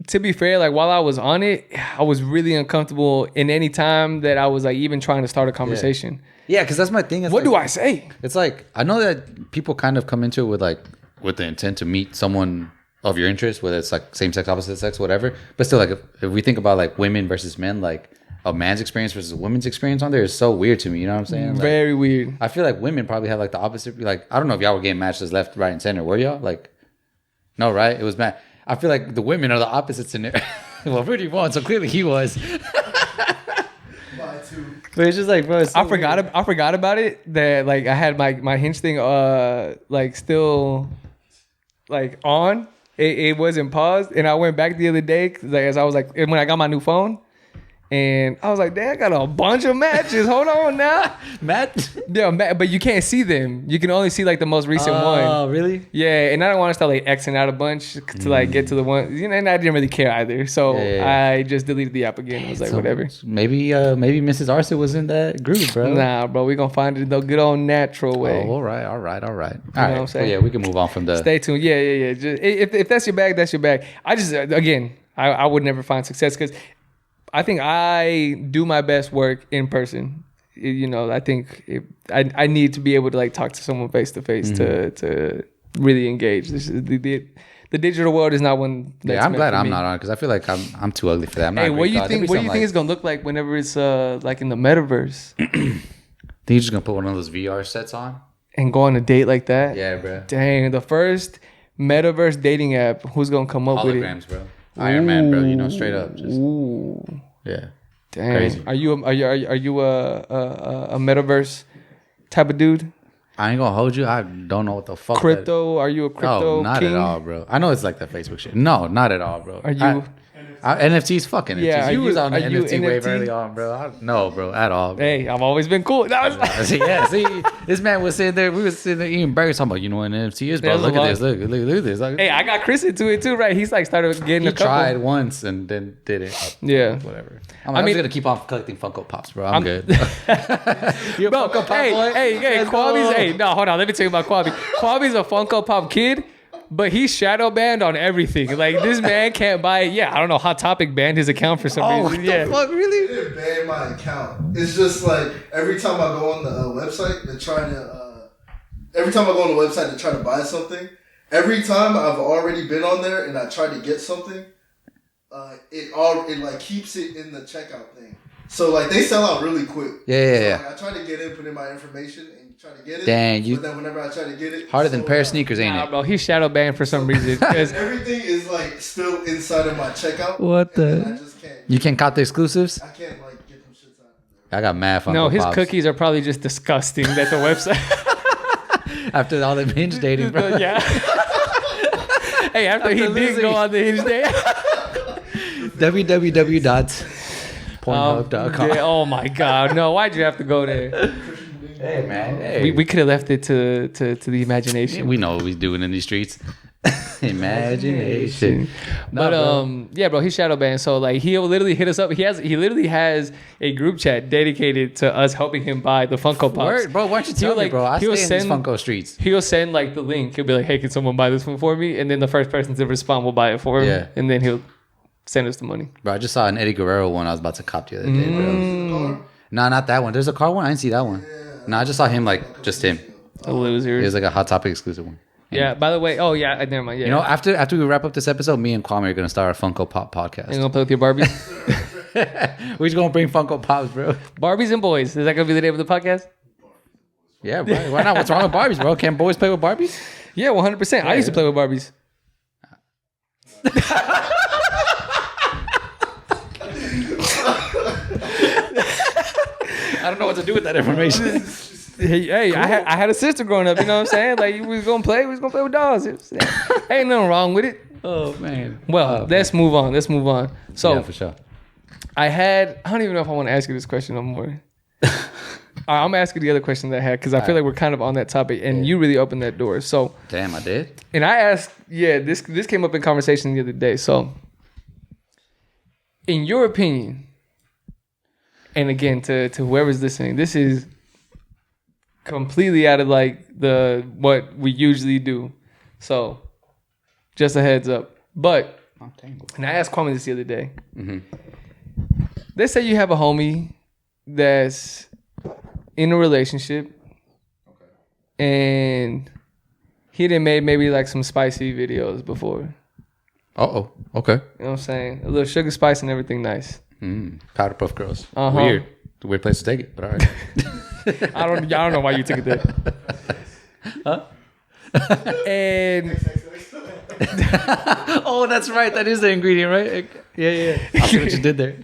to be fair, like while I was on it, I was really uncomfortable in any time that I was like even trying to start a conversation. Yeah, because that's my thing. What do I say? It's like I know that people kind of come into it with the intent to meet someone of your interest, whether it's like same sex, opposite sex, whatever. But still, like if we think about like women versus men, like a man's experience versus a woman's experience on there is so weird to me. You know what I'm saying? Like, very weird. I feel like women probably have like the opposite. Like I don't know if y'all were getting matches left, right, and center. Were y'all? Like no, right? It was bad. I feel like the women are the opposites in there. Well, Rudy won, so clearly he was. But it's just like, bro, it's so I forgot about it. That like I had my Hinge thing like still like on. It wasn't paused, and I went back the other day like as I was like when I got my new phone. And I was like, damn, I got a bunch of matches. Hold on now. Matt? Yeah, but you can't see them. You can only see like the most recent one. Oh, really? Yeah, and I don't want to start like Xing out a bunch to like get to the one. And I didn't really care either. So I just deleted the app again. I was like, whatever. Maybe Mrs. Arce was in that group, bro. Nah, bro, we gonna find it the good old natural way. Oh, all right. All right. You know what I'm saying? Yeah, we can move on from the. Stay tuned. Yeah. Just, if that's your bag, that's your bag. I just again, I would never find success because. I think I do my best work in person. I think I need to be able to like talk to someone face to face to really engage. This is the digital world is not one. That's I'm glad I'm not on it because I feel like I'm too ugly for that. I'm not. Hey, what do you think? What do you think it's gonna look like whenever it's like in the metaverse? Think you're just gonna put one of those VR sets on and go on a date like that? Yeah, bro. Dang, the first metaverse dating app. Who's gonna come up with it? Holograms, bro. Iron Man, bro. Straight up. Just, yeah. Dang. Crazy. Are you a metaverse type of dude? I ain't gonna hold you. I don't know what the fuck. Crypto? Are you a crypto not king? at all, bro. I know it's like that Facebook shit. No, not at all, bro. Are you... NFTs, fuck NFTs. Yeah, you was on the NFT wave NFT? early on, bro. No, bro, at all. Bro. Hey, I've always been cool. Yeah, see, this man was sitting there. We was sitting there eating burgers, talking about, you know what an NFT is, bro. Look at this. Look at this. Hey, I got Chris into it too, right? He's like started getting a couple. He tried once and then did it. Yeah, whatever. I'm just gonna keep on collecting Funko Pops, bro. I'm good. You bro, Funko Pop boy? Hey, Kwame's. Hey, no, hold on. Let me tell you about Kwame. Kwame's a Funko Pop kid. But he's shadow banned on everything. Like, this man can't buy it. Yeah, I don't know. Hot Topic banned his account for some reason. What the fuck, really? They didn't ban my account. It's just like every time I go on the website, they're trying to. Every time I go on the website to try to buy something, every time I've already been on there and I try to get something, it like keeps it in the checkout thing. So like they sell out really quick. Yeah. Like, I try to get in, put in my information, and try to get it. Dang, But then whenever I try to get it, harder than a pair of sneakers, ain't it? Bro, he's shadow banned for some reason. Everything is like still inside of my checkout. What the? I just can't. You can't count the exclusives? I can't like get them shits out of there. I got mad Funko No, his Pops. cookies are probably just disgusting. That the website. After all the Hinge dating, bro. Yeah. Hey, after he did go on the Hinge date. www.pornhub.com. Yeah, oh my God. No, why'd you have to go there? Hey, man. Hey. We could have left it to the imagination. We know what we're doing in these streets. Imagination. But yeah, bro, he's shadow banned. So like he'll literally hit us up. He literally has a group chat dedicated to us helping him buy the Funko Pops. Word, bro, why don't you tell me, bro? I stay in these Funko streets. He'll send like the link. He'll be like, hey, can someone buy this one for me? And then the first person to respond will buy it for him. Yeah. And then he'll send us the money. Bro, I just saw an Eddie Guerrero one I was about to cop the other day, bro. No, not that one. There's a car one. I didn't see that one. No, I just saw him, like, just him. A loser. It was like a Hot Topic exclusive one. Yeah, by the way, never mind. Yeah. You know, after we wrap up this episode, me and Kwame are going to start a Funko Pop podcast. You gonna play with your Barbies? We're just going to bring Funko Pops, bro. Barbies and boys. Is that going to be the name of the podcast? Yeah, bro. Why not? What's wrong with Barbies, bro? Can't boys play with Barbies? Yeah, 100%. I used to play with Barbies. I don't know what to do with that information. Hey, cool. I had a sister growing up. You know what I'm saying? Like, we was gonna play with dolls. Ain't nothing wrong with it. Oh man. Well, let's move on. So, yeah, for sure. I don't even know if I want to ask you this question no more. All right, I'm gonna ask you the other question that I had because I feel like we're kind of on that topic, and you really opened that door. So, damn, I did. And I asked, this came up in conversation the other day. So, in your opinion, and again to whoever's listening, this is completely out of like what we usually do. So, just a heads up. But, and I asked Kwame this the other day. Mm-hmm. Let's say you have a homie that's in a relationship, and he done made maybe like some spicy videos before. Okay. You know what I'm saying? A little sugar spice and everything nice. Powder Puff Girls. Uh-huh. Weird. It's a weird place to take it, but all right. I don't know why you took it there. Huh? And oh, that's right. That is the ingredient, right? Yeah. I see what you did there.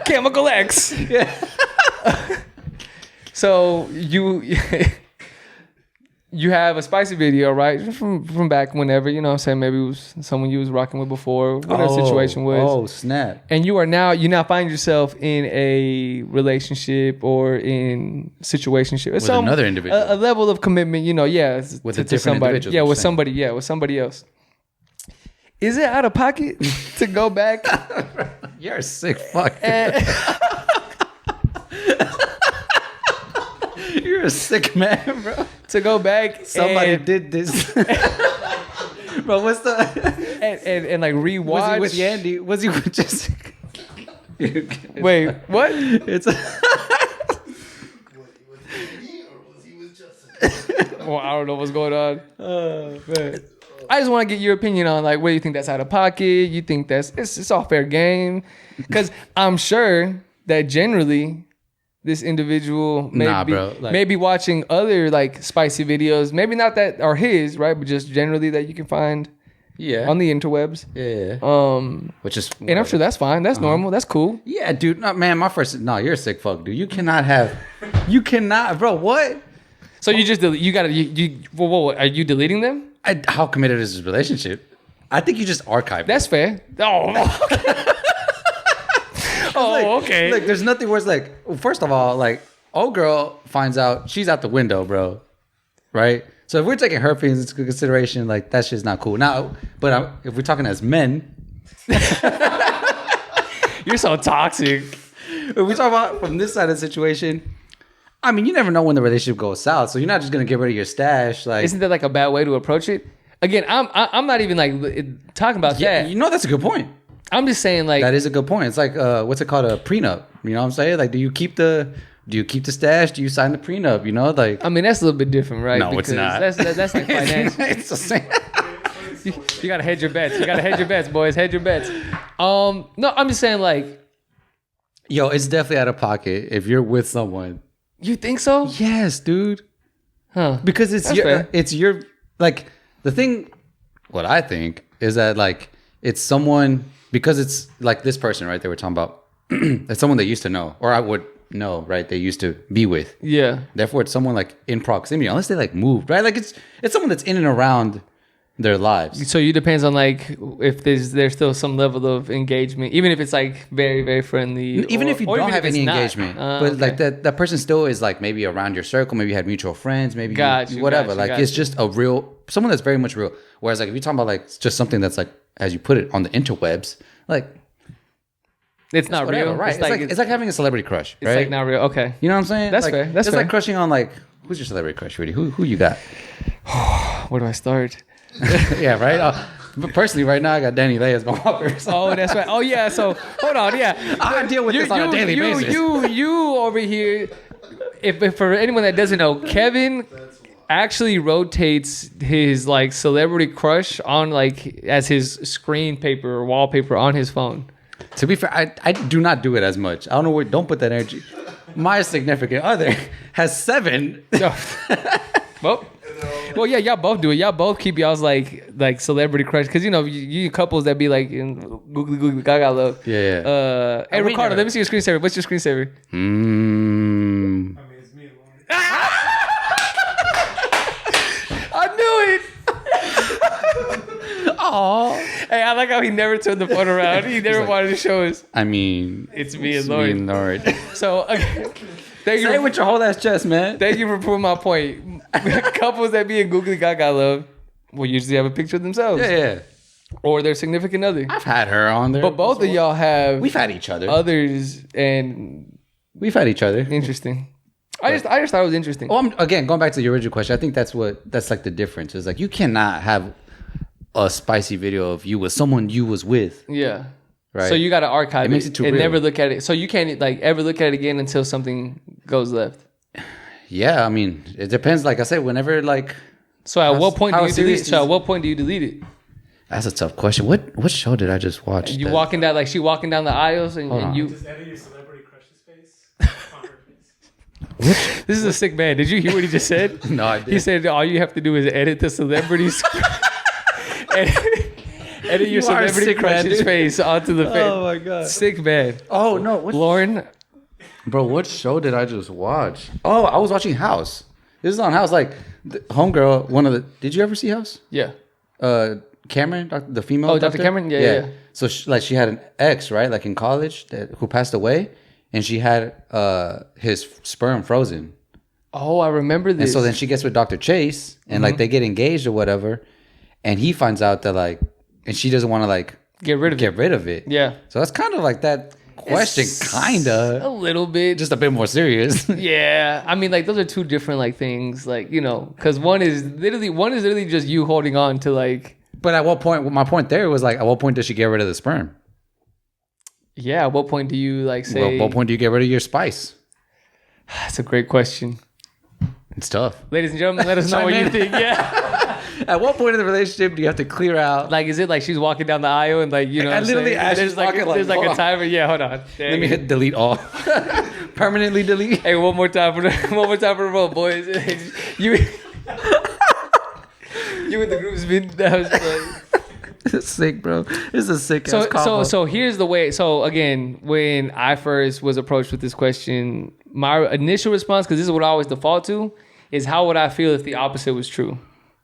Chemical X. Yeah. So you have a spicy video, right? From back whenever, you know what I'm saying? Maybe it was someone you was rocking with before, whatever the situation was. Oh, snap. And you now find yourself in a relationship or in situationship. With another individual. A level of commitment, with a different somebody. individual. Yeah, with somebody else. Is it out of pocket to go back? You're a sick fuck. You're a sick man, bro. To go back. Somebody did this. Bro, what's the... And like rewatch. Was he with Yandy? Was he with Jessica? Wait, what? It's... Was he or was he with Justin? Well, I don't know what's going on. Man. I just want to get your opinion on like whether you think that's out of pocket. You think it's all fair game? Because I'm sure that generally this individual may be watching other like spicy videos. Maybe not that are his, right? But just generally that you can find on the interwebs. Yeah. Which is whatever. And I'm sure that's fine. That's normal. That's cool. Yeah, dude. No, man, you're a sick fuck, dude. You cannot, bro, what? So you just you gotta whoa, are you deleting them? How committed is this relationship? I think you just archive. That's fair. Oh. Okay. Like, there's nothing worse. Like, first of all, like, old girl finds out she's out the window, bro. Right. So if we're taking her feelings into consideration, like that shit's not cool. Now, but if we're talking as men, you're so toxic. If we talk about from this side of the situation, I mean, you never know when the relationship goes south. So you're not just gonna get rid of your stash. Like, isn't that like a bad way to approach it? Again, I'm not even like talking about that. You know, that's a good point. I'm just saying, like, that is a good point. It's like what's it called, a prenup? You know what I'm saying? Like, do you keep the stash? Do you sign the prenup? You know, like, I mean, that's a little bit different, right? No, because it's not. That's like financial. It's the same. You gotta hedge your bets. You gotta hedge your bets, boys. Hedge your bets. No, I'm just saying, like, yo, it's definitely out of pocket if you're with someone. You think so? Yes, dude. Huh? Because it's your like the thing. What I think is that, like, it's someone, because it's like this person, right? They were talking about it's someone they used to know, or I would know, right? They used to be with. Yeah. Therefore, it's someone like in proximity, unless they like moved, right? Like it's someone that's in and around their lives. So it depends on, like, if there's still some level of engagement, even if it's like very, very friendly. Even if you don't have any engagement, but okay. Like that person still is like maybe around your circle. Maybe you had mutual friends. Maybe whatever. It's just a real someone that's very much real. Whereas like if you're talking about like just something that's like, as you put it, on the interwebs, like it's not whatever, real, right? It's like having a celebrity crush, right? It's like not real. Okay, you know what I'm saying? That's like, fair. That's it's fair. Like crushing on, like, who's your celebrity crush, Rudy? Who you got? Where do I start? Yeah, right. But personally, right now I got Danny Lay as my walker. So. Oh, that's right. Oh, yeah. So hold on. Yeah, I deal with this on a daily basis. You over here. If for anyone that doesn't know, Kevin actually rotates his like celebrity crush on like as his screen paper or wallpaper on his phone. To be fair, I do not do it as much. I don't know where. Don't put that energy. My significant other has 7. Well, yeah, y'all both do it. Y'all both keep y'all's like celebrity crush, because you know you couples that be like in googly gaga love. Yeah. Hey, Ricardo, let me see your screensaver. What's your screensaver? I mean, it's me and Lauren. I knew it. Oh, hey, I like how he never turned the phone around. He never wanted to show us. I mean, it's me and Lauren. So, thank you. Say it with your whole ass chest, man. Thank you for proving my point. Couples that be in googly gaga love will usually have a picture of themselves. Yeah. Or their significant other. I've had her on there. But both of y'all have. We've had each other. Others, and we've had each other. Interesting. I just thought it was interesting. Oh, again, going back to the original question, I think that's like the difference. Is like you cannot have a spicy video of you with someone you was with. Yeah. Right. So you got to archive it. Makes it too real. Never look at it. So you can't like ever look at it again until something goes left. Yeah, I mean, it depends. Like I said, whenever like. So at what point do you delete it? So at what point do you delete it? That's a tough question. What show did I just watch? You walking down, like she walking down the aisles, and you just edit your celebrity crush's face on her face. This is a sick man. Did you hear what he just said? No, I didn't. He said all you have to do is edit the celebrities. Edit your celebrity crush's face onto the face. Oh my god, sick man. Oh no, Lauren. Bro, what show did I just watch? Oh, I was watching House. This is on House. Like, homegirl, did you ever see House? Yeah. Cameron, the female. Oh, Dr. Cameron? Yeah. So, she had an ex, right? Like in college, who passed away, and she had his sperm frozen. Oh, I remember this. And so then she gets with Dr. Chase, and like they get engaged or whatever, and he finds out that like, and she doesn't want to like get rid of it. Yeah. So that's kind of like that. Question, kinda a little bit, just a bit more serious. Yeah, I mean, like those are two different like things, like, you know, because one is literally just you holding on to like. But at what point? My point there was like, at what point does she get rid of the sperm? Yeah, at what point do you like say? Well, what point do you get rid of your spice? That's a great question. It's tough, ladies and gentlemen. Let us know what you think. Yeah. At what point in the relationship do you have to clear out? Like, is it like she's walking down the aisle and like, you know, I literally there's like a timer. Yeah, hold on. Let me hit delete all. Permanently delete. Hey, one more time for the roll, boys. You with the group's been. That was like. It's sick, bro. It's a sick ass combo. So here's the way. So again, when I first was approached with this question, my initial response, because this is what I always default to, is how would I feel if the opposite was true?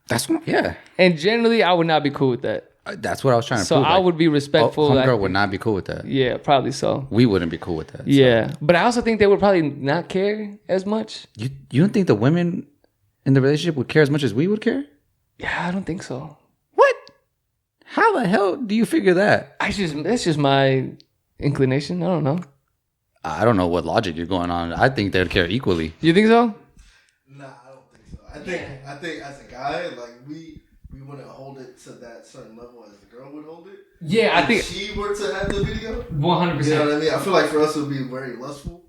That's what, yeah. And generally, I would not be cool with that. That's what I was trying to so prove. So I would be respectful. Homegirl would not be cool with that. Yeah, probably so. We wouldn't be cool with that. Yeah. So. But I also think they would probably not care as much. You don't think the women in the relationship would care as much as we would care? Yeah, I don't think so. What? How the hell do you figure that? That's just my inclination. I don't know. I don't know what logic you're going on. I think they'd care equally. You think so? Nah, I don't think so. I think as a guy, like we wouldn't hold it to that certain level as the girl would hold it. Yeah, if she were to have the video, 100%. You know what I mean? I feel like for us it would be very lustful.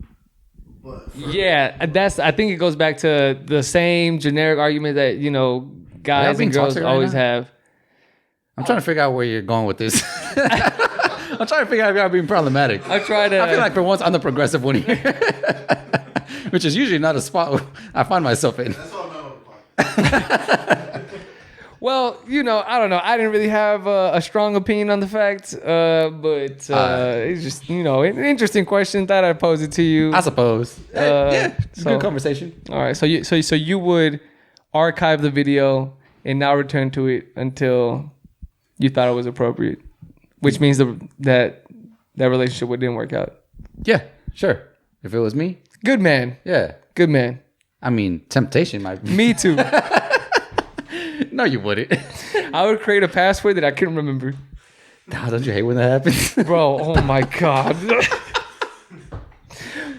But I think it goes back to the same generic argument that, you know, guys and girls always have. I'm trying to figure out where you're going with this. I'm trying to figure out if I'm being problematic. I feel like for once I'm the progressive one here. Which is usually not a spot I find myself in. That's all I'm on the podcast. Well, you know, I don't know. I didn't really have a strong opinion on the fact, but it's just, you know, an interesting question. Thought I'd pose it to you. I suppose. Good conversation. All right, so you would archive the video and not return to it until you thought it was appropriate, which means that relationship didn't work out. Yeah, sure. If it was me, good man. Yeah, good man. I mean, temptation might be. Me too. No, you wouldn't. I would create a password that I couldn't remember. Nah, don't you hate when that happens? Bro, oh my God.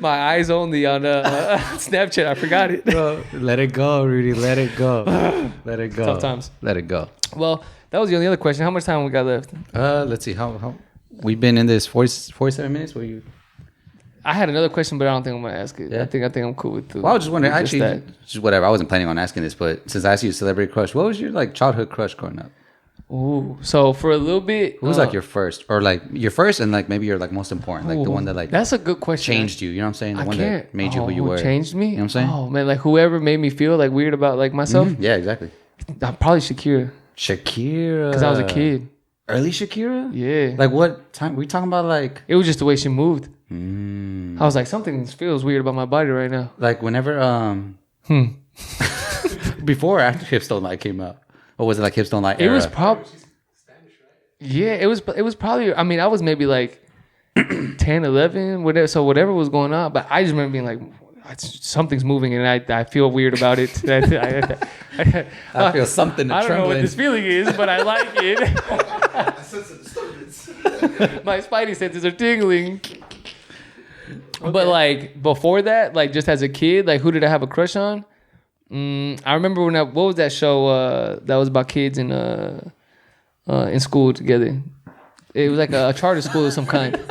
My eyes only on Snapchat. I forgot it. Bro, let it go, Rudy. Let it go. Let it go. Tough times. Let it go. Well, that was the only other question. How much time we got left? Let's see. How we've been in this 47 minutes? What are you... I had another question, but I don't think I'm gonna ask it. Yeah? I think I'm cool with it. Well, I was just wondering. Actually, just whatever. I wasn't planning on asking this, but since I asked you a celebrity crush, what was your like childhood crush growing up? Ooh, so for a little bit, who was like your first, or like your first, and like maybe your like most important, like the one that like that's a good question. Changed you. You know what I'm saying? The one that made you who you were. Changed me. You know what I'm saying? Oh man, like whoever made me feel like weird about like myself. Mm-hmm. Yeah, exactly. Probably Shakira. Because I was a kid. Early Shakira? Yeah. Like what time? Were we talking about like? It was just the way she moved. I was like, something feels weird about my body right now. Like whenever before or after Hips Don't Lie came out, or was it like Hips Don't Lie era? It was probably Spanish, right? Yeah, it was probably. I mean, I was maybe like 10, 11, whatever. So whatever was going on, but I just remember being like, something's moving, and I feel weird about it. I feel something. I don't know what this feeling is, but I like it. I sense a disturbance. My spidey senses are tingling. Okay. But like before that, like just as a kid, like who did I have a crush on? I remember what was that show that was about kids in school together? It was like a charter school of some kind.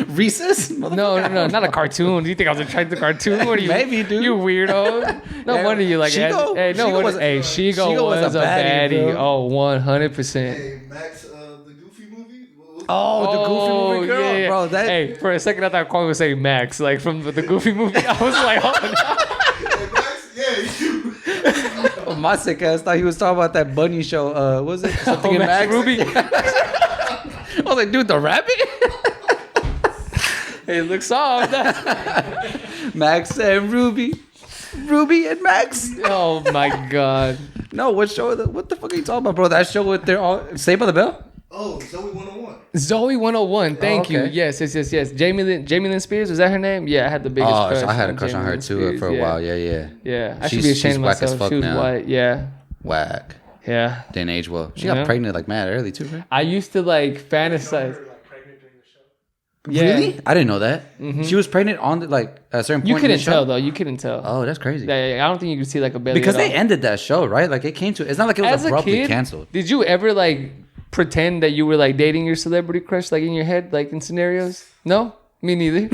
Recess? No, not a cartoon. Do you think I was trying to cartoon? What are you? Maybe, dude. You weirdo. No wonder you like Shigo? Hey, no wonder. Shigo was a baddie. Oh, 100%. Hey, Max, the Goofy movie. Oh, the Goofy movie girl, yeah. bro. Hey, for a second I thought Kwame was saying Max, like from the Goofy movie. I was like, hold on. Hey, Max, yeah, you. Oh, my sick ass thought he was talking about that bunny show. What was it? Something in Max? Ruby. I was like, dude, the rabbit? It looks soft. Max and Ruby. Ruby and Max. Oh my God. No, what show? What the fuck are you talking about, bro? That show with their all Saved by the Bell? Oh, Zoe 101. Zoe 101. Thank you. Okay. Yes. Jamie Lynn Spears, was that her name? Yeah, I had the biggest crush. I had a crush on her too for a while. Yeah. Yeah. I should be ashamed of myself. She was white. Yeah. Whack. Yeah. Didn't age well. She got pregnant like mad early too, right? I used to like fantasize. Yeah. Really? I didn't know that. Mm-hmm. She was pregnant on like a certain point. You couldn't tell though. You couldn't tell. Oh, that's crazy. Yeah, I don't think you could see like a belly because they ended that show, right? Like it came to. It's not like it was abruptly canceled. Did you ever like pretend that you were like dating your celebrity crush, like in your head, like in scenarios? No, me neither.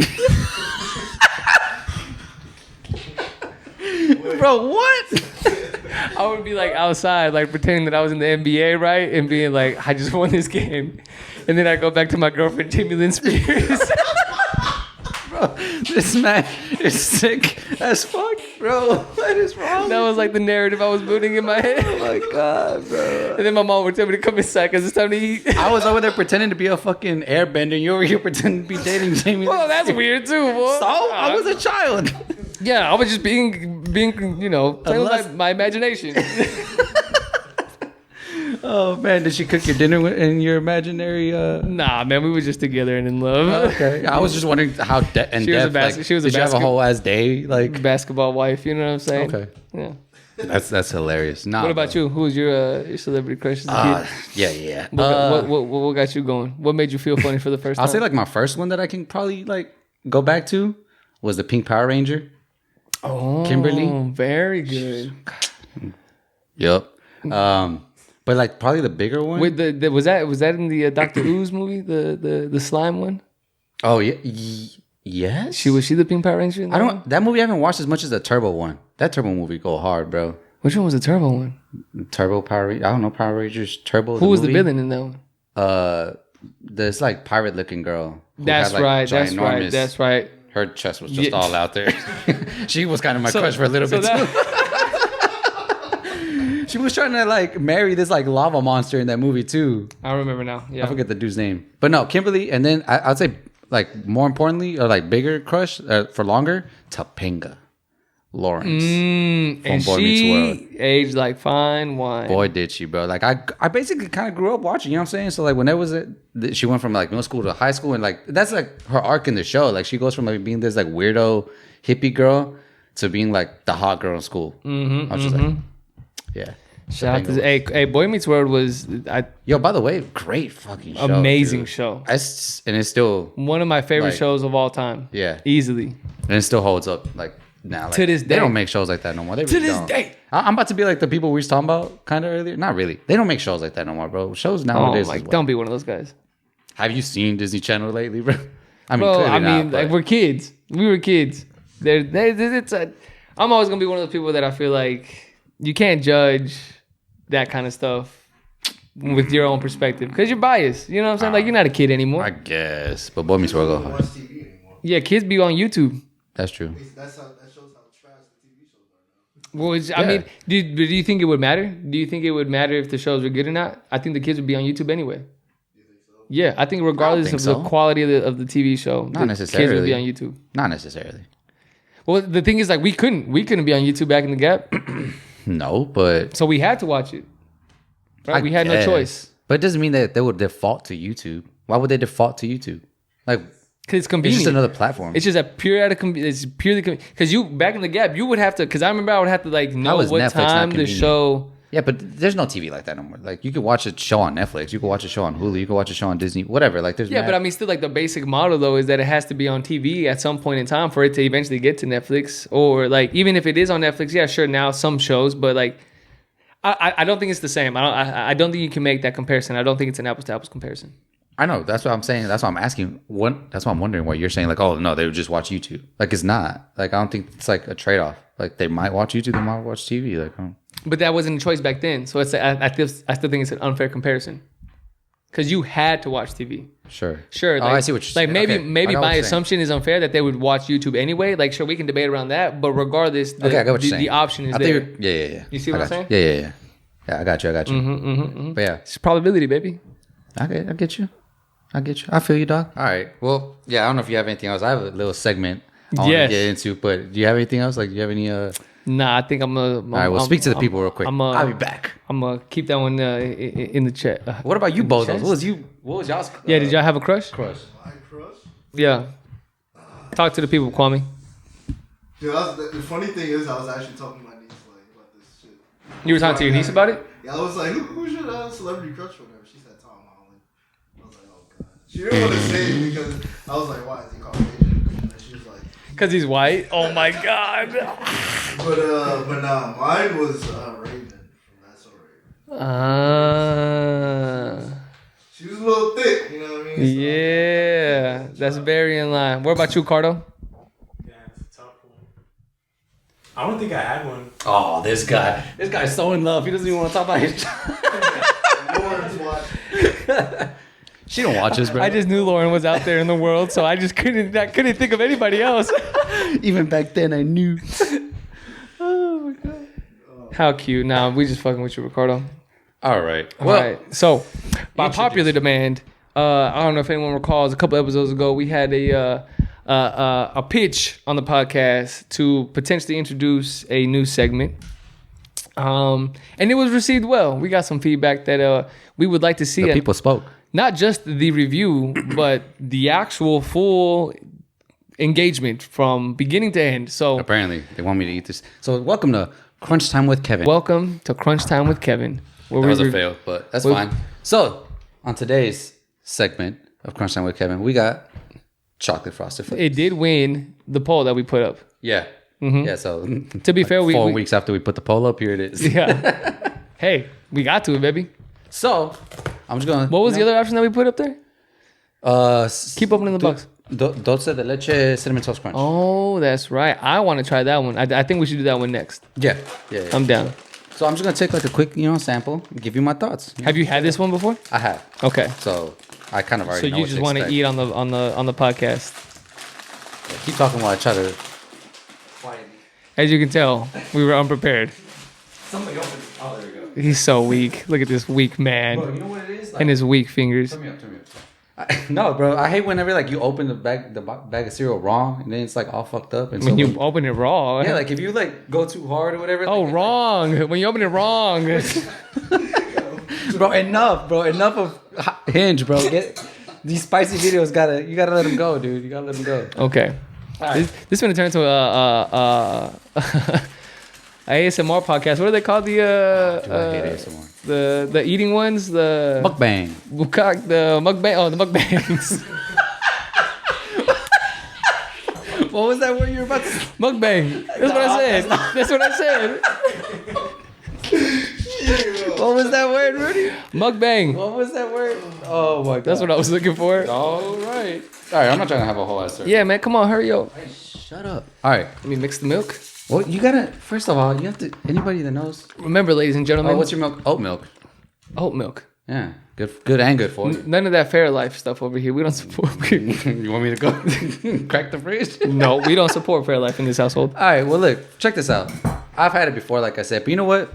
Bro, what? I would be like outside, like pretending that I was in the NBA, right? And being like, I just won this game. And then I go back to my girlfriend, Jamie Lynn Spears. Bro, this man is sick as fuck, bro. What is wrong? That was like the narrative I was building in my head. Oh my God, bro. And then my mom would tell me to come inside because it's time to eat. I was over there pretending to be a fucking airbender. You over here pretending to be dating Jamie. Well, that's weird too, boy. So? I was a child. Yeah, I was just being playing with my imagination. Oh man, did she cook your dinner in your imaginary? Nah, man, we were just together and in love. Okay, I was just wondering how She was a did you have a whole ass day like basketball wife? You know what I'm saying? Okay, yeah, that's hilarious. Nah, what about you? Who's your celebrity crush as a kid? Yeah. What got you going? What made you feel funny for the first time? I'll say like my first one that I can probably like go back to was the Pink Power Ranger. Oh, Kimberly, very good. Yep. But like probably the bigger one. Wait, was that in the Doctor Ooze movie, the slime one? Oh yeah, yes. Was she the Pink Power Ranger? In that one? That movie I haven't watched as much as the Turbo one. That Turbo movie go hard, bro. Which one was the Turbo one? Turbo Power Rangers. I don't know Power Rangers Turbo. Who was the villain in that one? This like pirate looking girl. That's right. That's right. Her chest was just all out there. She was kind of my crush for a little bit too. She was trying to like marry this like lava monster in that movie too. I remember now. Yeah, I forget the dude's name, but no, Kimberly. And then I'd say like more importantly or like bigger crush for longer, Topanga Lawrence from Boy Meets World. Aged like fine wine. Boy, did she, bro! Like I basically kind of grew up watching. You know what I'm saying? So like when there was she went from like middle school to high school, and like that's like her arc in the show. Like she goes from like being this like weirdo hippie girl to being like the hot girl in school. I was just like. Yeah. Shout out to hey, Boy Meets World was yo. By the way, great fucking show, amazing show. And it's still one of my favorite shows of all time. Yeah, easily. And it still holds up like now. Like, to this day, they don't make shows like that no more. They really don't. Day, I'm about to be like the people we was talking about kind of earlier. Not really. They don't make shows like that no more, bro. Shows nowadays. Don't be one of those guys. Have you seen Disney Channel lately, bro? I mean, like we're kids. We were kids. I'm always gonna be one of those people that I feel like. You can't judge that kind of stuff with your own perspective because you're biased. You know what I'm saying? Like you're not a kid anymore. I guess, but Boy Meets World go hard. Yeah, kids be on YouTube. That's true. That shows how trash the TV shows are now. Well, I mean, do you think it would matter? Do you think it would matter if the shows were good or not? I think the kids would be on YouTube anyway. You think so? Yeah, I think regardless of the quality of the TV show, not necessarily. Kids would be on YouTube. Not necessarily. Well, the thing is, like, we couldn't be on YouTube back in the gap. No, but so we had to watch it. Right? We had no choice. But it doesn't mean that they would default to YouTube. Why would they default to YouTube? Like, because it's convenient. It's just another platform. It's just it's purely because you back in the gap you would have to because I remember I would have to like know what Netflix time the show. Yeah, but there's no TV like that no more. Like you could watch a show on Netflix, you could watch a show on Hulu, you could watch a show on Disney, whatever. Like there's but I mean still like the basic model though is that it has to be on TV at some point in time for it to eventually get to Netflix or like even if it is on Netflix, yeah, sure now some shows, but like I don't think it's the same. I don't think you can make that comparison. I don't think it's an apples to apples comparison. I know that's what I'm saying. That's what I'm asking. That's why I'm wondering why you're saying like, oh no, they would just watch YouTube. Like it's not. Like I don't think it's like a trade off. Like they might watch YouTube, they might watch TV. Like, but that wasn't a choice back then. So it's I still think it's an unfair comparison because you had to watch TV. Sure. Like, I see what you're saying. Like maybe my assumption is unfair that they would watch YouTube anyway. Like sure, we can debate around that, but regardless, I got what you're saying. The option is there. Yeah. You see what I'm saying? Yeah. Yeah, I got you. Mm-hmm. But yeah, it's probability, baby. I get you. I feel you, dog. All right. Well, yeah. I don't know if you have anything else. I have a little segment I want to get into, but do you have anything else? Like, do you have any? Nah, I think I'm gonna. All right. Well, speak to the people real quick. I'll be back. I'm gonna keep that one in the chat. What about you, bozos? What was y'all's? Yeah. Did y'all have a crush? My crush? Yeah. Talk to the people, Kwame. Dude, the funny thing is, I was actually talking to my niece about this shit. You were talking to your niece about it? Yeah, I was like, who should I have a celebrity crush or whatever? She said Tom Holland. I was like, oh god. She didn't want to say it because I was like, why is he Caucasian? And she was like, because he's white. Oh my god. But nah, mine was Raven from That's So Raven. She was a little thick, you know what I mean? So, yeah, that's very in line. What about you, Cardo? Yeah, it's a tough one. I don't think I had one. Oh, this guy's so in love. He doesn't even want to talk about his. She don't watch us, bro. I just knew Lauren was out there in the world, so I just couldn't think of anybody else. Even back then, I knew. Oh my god. How cute. Nah, we just fucking with you, Ricardo. All right. Well, all right. So, by popular demand, I don't know if anyone recalls, a couple episodes ago, we had a a pitch on the podcast to potentially introduce a new segment. And it was received well. We got some feedback that we would like to see. The people spoke. Not just the review, but the actual full engagement from beginning to end. So apparently they want me to eat this. So welcome to Crunch Time with Kevin. Welcome to Crunch Time with Kevin. That was a fail, but that's fine. So on today's segment of Crunch Time with Kevin, we got chocolate frosted flakes. It did win the poll that we put up. Yeah. Mm-hmm. Yeah. So to be fair, 4 weeks after we put the poll up, here it is. Yeah. Hey, we got to it, baby. So I'm just gonna. What was the other option that we put up there? Keep opening the box. Dulce de leche cinnamon toast crunch. Oh, that's right. I want to try that one. I think we should do that one next. Yeah. I'm down. So I'm just gonna take like a quick, sample, and give you my thoughts. Have you had this one before? I have. Okay. So I kind of already know. So you just want to eat on the podcast. Yeah, keep talking while I try to. As you can tell, we were unprepared. Somebody opened. Oh, there we go. He's so weak. Look at this weak man. Bro, you know what it is? Like, and his weak fingers. Turn me up. No, bro. I hate whenever like you open the bag of cereal wrong and then it's like all fucked up. And when you open it raw. Yeah, like if you like go too hard or whatever. Oh, like, wrong. When you open it wrong. Bro, enough of Hinge, bro. These spicy videos. You gotta let them go, dude. You gotta let them go. Okay. Right. This is gonna turn into a ASMR podcast. What are they called? I hate ASMR. The eating ones. The mukbang. The mukbang. Oh, the mukbangs. What was that word you were about to say? Mukbang. That's what I said. That's what I said. What was that word, Rudy? Mukbang. What was that word? Oh my god. That's what I was looking for. All right. I'm not trying to have a whole answer. Yeah, man. Come on, hurry up. Hey, shut up. All right. Let me mix the milk. Well, you gotta. First of all, you have to. Anybody that knows. Remember, ladies and gentlemen. Oh, what's your milk? Oat milk. Oat milk. Yeah, good and good for you. None of that Fairlife stuff over here. We don't support. You want me to go crack the fridge? No, we don't support Fairlife in this household. All right. Well, look. Check this out. I've had it before, like I said. But you know what?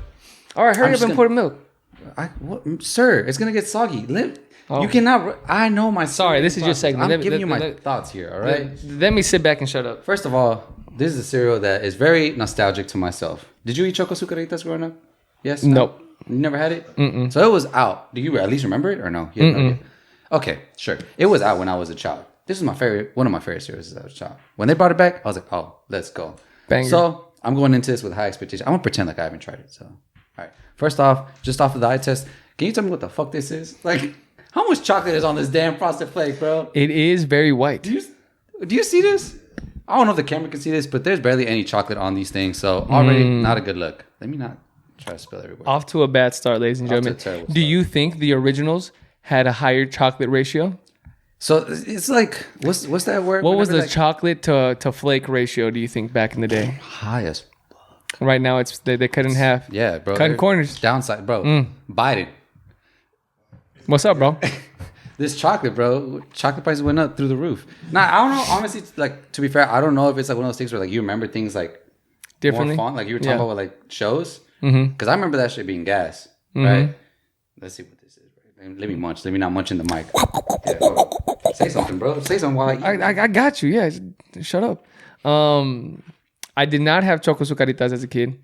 All right, hurry up and pour the milk. Sir, it's gonna get soggy. You cannot. I know my. Sorry, this is your segment. I'm giving you my thoughts here. All right. Let me sit back and shut up. First of all, this is a cereal that is very nostalgic to myself. Did you eat Choco Sucaritas growing up? Yes. Nope. You never had it. Mm-mm. So it was out. Do you at least remember it or no? Okay, sure. It was out when I was a child. This is one of my favorite cereals as I was a child. When they brought it back, I was like, oh, let's go. Banger. So I'm going into this with high expectations. I'm gonna pretend like I haven't tried it. So, all right. First off, just off of the eye test, can you tell me what the fuck this is? Like, how much chocolate is on this damn Frosted Flake, bro? It is very white. Do you see this? I don't know if the camera can see this, but there's barely any chocolate on these things. So already not a good look. Let me not try to spill everywhere. Off to a bad start, ladies and gentlemen. Do you think the originals had a higher chocolate ratio? So it's like, what's that word? What was the chocolate to flake ratio, do you think, back in the day? Highest. Right now, it's they cut in half. Yeah, bro. Cutting corners. Downside, bro. Biden. What's up, bro? This chocolate, bro. Chocolate prices went up through the roof. Now, I don't know. Honestly, like, to be fair, I don't know if it's like one of those things where like you remember things like differently, more fun, like you were talking about with like shows. Because I remember that shit being gas, right? Let's see what this is. Right? Let me munch. Let me not munch in the mic. Yeah, say something, bro. Say something while I eat. I got you. Yeah, shut up. I did not have Choco Sucaritas as a kid,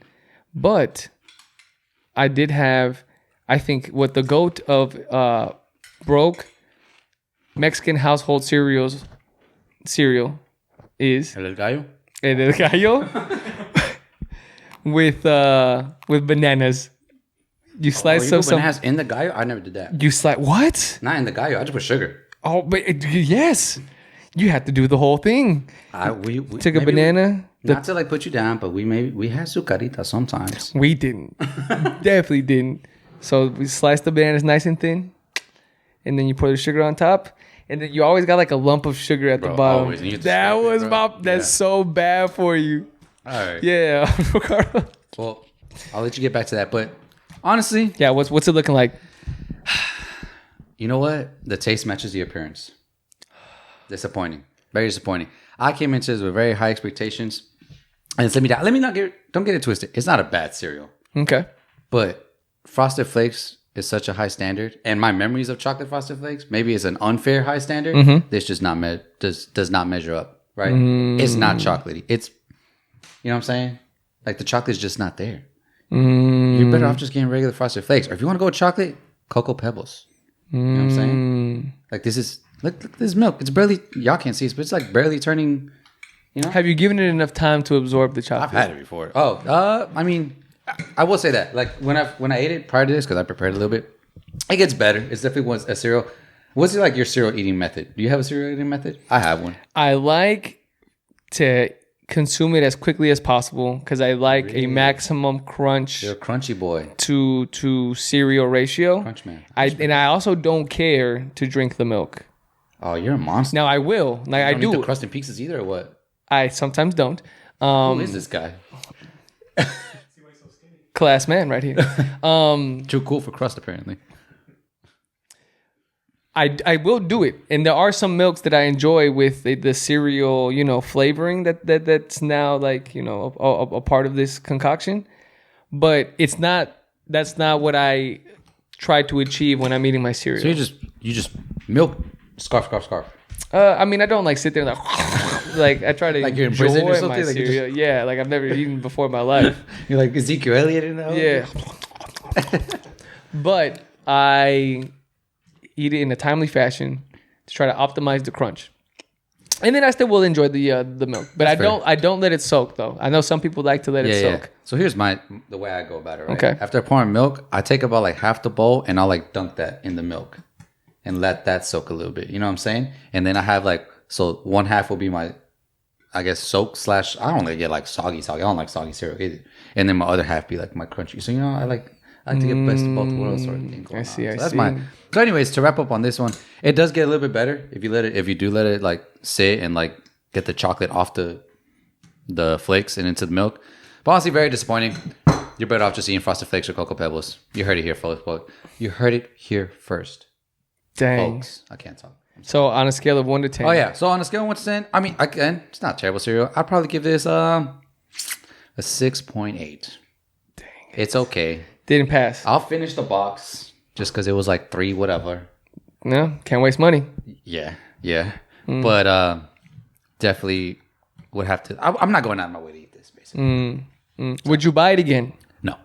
but I did have, I think, what the GOAT of broke Mexican household cereal is El Gallo. El Gallo with bananas. You slice some bananas in the Gallo. I never did that. You slice what? Not in the Gallo. I just put sugar. Oh, but yes, you have to do the whole thing. We took a banana. Not to like put you down, but we had sucaritas sometimes. We didn't. Definitely didn't. So we sliced the bananas nice and thin, and then you pour the sugar on top, and then you always got like a lump of sugar at the bottom. Always. That's so bad for you. All right. Yeah. Well, I'll let you get back to that, but honestly, yeah. What's it looking like? You know what? The taste matches the appearance. Disappointing. Very disappointing. I came into this with very high expectations, and it's let me down. Don't get it twisted. It's not a bad cereal. Okay. But Frosted Flakes is such a high standard, and my memories of chocolate Frosted Flakes maybe is an unfair high standard. This just does not measure up. right? It's not chocolatey. It's, you know what I'm saying? Like the chocolate's just not there. You're better off just getting regular Frosted Flakes. Or if you want to go with chocolate, Cocoa Pebbles. You know what I'm saying? Like this is, look at this milk. It's barely, y'all can't see it, but it's like barely turning, you know? Have you given it enough time to absorb the chocolate? I've had it before. I mean, I will say that. Like when I ate it prior to this, because I prepared a little bit, it gets better. It's definitely a cereal. What's it like your cereal eating method? Do you have a cereal eating method? I have one. I like to consume it as quickly as possible because I like a maximum crunch. You're a crunchy boy. To cereal ratio. Crunch man. And I also don't care to drink the milk. Oh, you're a monster. Now I will. Like I do. Eat the crust and pieces either, or what? I sometimes don't. Who is this guy? Class man right here. Too cool for crust, apparently. I will do it, and there are some milks that I enjoy with the cereal, flavoring that's now like a part of this concoction, but that's not what I try to achieve when I'm eating my cereal. So you just milk scarf. I mean, I don't like sit there and like I try to like you're in prison or something. My like cereal. Yeah, like I've never eaten before in my life. You're like Ezekiel Elliott in that. Yeah, but I eat it in a timely fashion to try to optimize the crunch, and then I still will enjoy the milk. But I don't let it soak though. I know some people like to let it soak. Yeah. So here's the way I go about it. Right? Okay. After pouring milk, I take about like half the bowl and I'll like dunk that in the milk and let that soak a little bit. You know what I'm saying? And then I have so one half will be my, I guess, soak / I don't really get like soggy. I don't like soggy cereal either. And then my other half be like my crunchy. So I like to get best of both worlds sort of thing going on. I see. That's mine. So anyways, to wrap up on this one, it does get a little bit better if you do let it like sit and like get the chocolate off the flakes and into the milk. But honestly, very disappointing. You're better off just eating Frosted Flakes or Cocoa Pebbles. You heard it here, folks. You heard it here first. Dang. Folks, I can't talk. So on a scale of 1 to 10. Oh yeah. So on a scale of 1 to 10, I mean, again, it's not terrible cereal. I'd probably give this a 6.8. Dang. It's okay. Didn't pass. I'll finish the box just because it was like 3 whatever. No, can't waste money. Yeah. But definitely would have to. I'm not going out of my way to eat this, basically. Would you buy it again? No.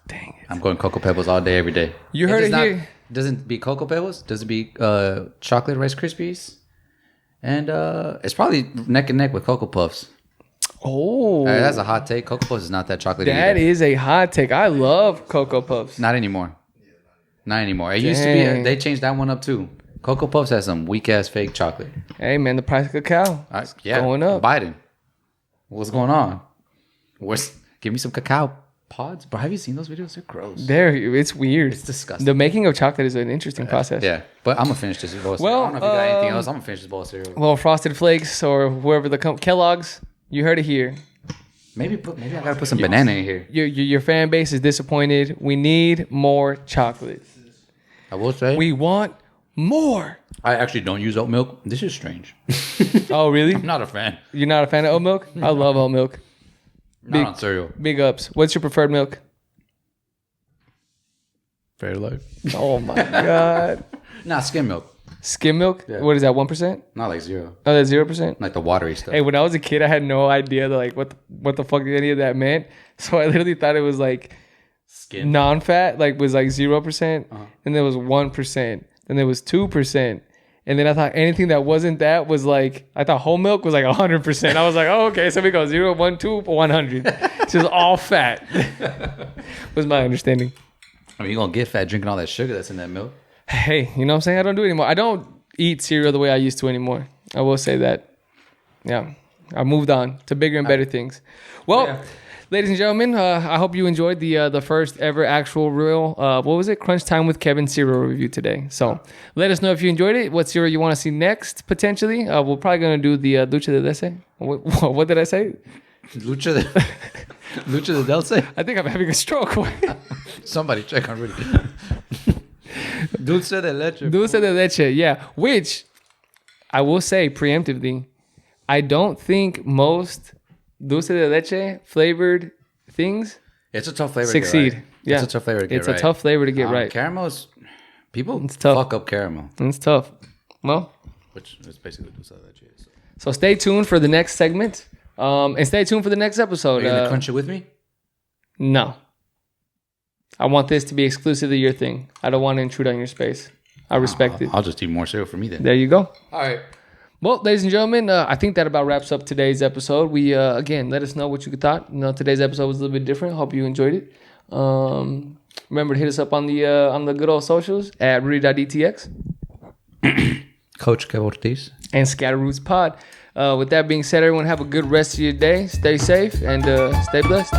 Dang it. I'm going Cocoa Pebbles all day, every day. You heard it here. Doesn't be Cocoa Pebbles. Does it be chocolate Rice Krispies? And it's probably neck and neck with Cocoa Puffs. Oh. That's a hot take. Cocoa Puffs is not that chocolatey. That is a hot take. I love Cocoa Puffs. Not anymore. It used to be. They changed that one up too. Cocoa Puffs has some weak ass fake chocolate. Hey man, the price of cacao going up. Biden, what's going on? Give me some cacao pods, bro. Have you seen those videos? They're gross. It's weird. It's disgusting. The making of chocolate is an interesting process. Yeah, but I'm gonna finish this bowl of cereal. I don't know if you got anything else. I'm gonna finish this bowl of cereal. Well, Frosted Flakes or whoever Kellogg's. You heard it here. Maybe I gotta put some banana in here. Your fan base is disappointed. We need more chocolate. I will say we want more. I actually don't use oat milk. This is strange. Oh really? I'm not a fan. You're not a fan of oat milk? I love oat milk. Not on cereal. Big ups. What's your preferred milk? Fairlife. Oh my god. Nah, skim milk. Skim milk? Yeah. What is that? 1%? Not like 0. Oh, that's 0%. Like the watery stuff. Hey, when I was a kid, I had no idea what the fuck any of that meant. So I literally thought it was like skin non-fat, like was like 0%, and there was 1%, then there was 2%. And then I thought anything that wasn't that was like, I thought whole milk was like 100%. I was like, oh, okay, so we go 0, 1, 2, 100. It's just all fat. Was my understanding. I mean, you're going to get fat drinking all that sugar that's in that milk. Hey, you know what I'm saying? I don't do it anymore. I don't eat cereal the way I used to anymore. I will say that. Yeah. I moved on to bigger and better things. Well, yeah. Ladies and gentlemen, I hope you enjoyed the first ever actual real, what was it? Crunch Time with Kevin cereal review today. So let us know if you enjoyed it, what cereal you want to see next, potentially. We're probably going to do the Lucha de Dulce. What did I say? Lucha de Dulce? I think I'm having a stroke. Somebody check on Rudy. Dulce de leche. Dulce de leche, yeah. Which, I will say preemptively, I don't think most dulce de leche flavored things it's a tough flavor succeed. To get right. Yeah. It's a tough flavor to get right. It's right. a tough flavor to get right. Caramel's, people it's tough. fuck up caramel. It's tough. Well, which is basically dulce de leche. So stay tuned for the next segment. And stay tuned for the next episode. Are you going to crunch it with me? No. I want this to be exclusively your thing. I don't want to intrude on your space. I respect it. I'll just eat more cereal for me then. There you go. All right. Well, ladies and gentlemen, I think that about wraps up today's episode. We, again, let us know what you thought. Today's episode was a little bit different. Hope you enjoyed it. Remember to hit us up on the good old socials at Rudy.dtx. Coach Kevin and Rudys. And Scatterroots Pod. With that being said, everyone have a good rest of your day. Stay safe and stay blessed.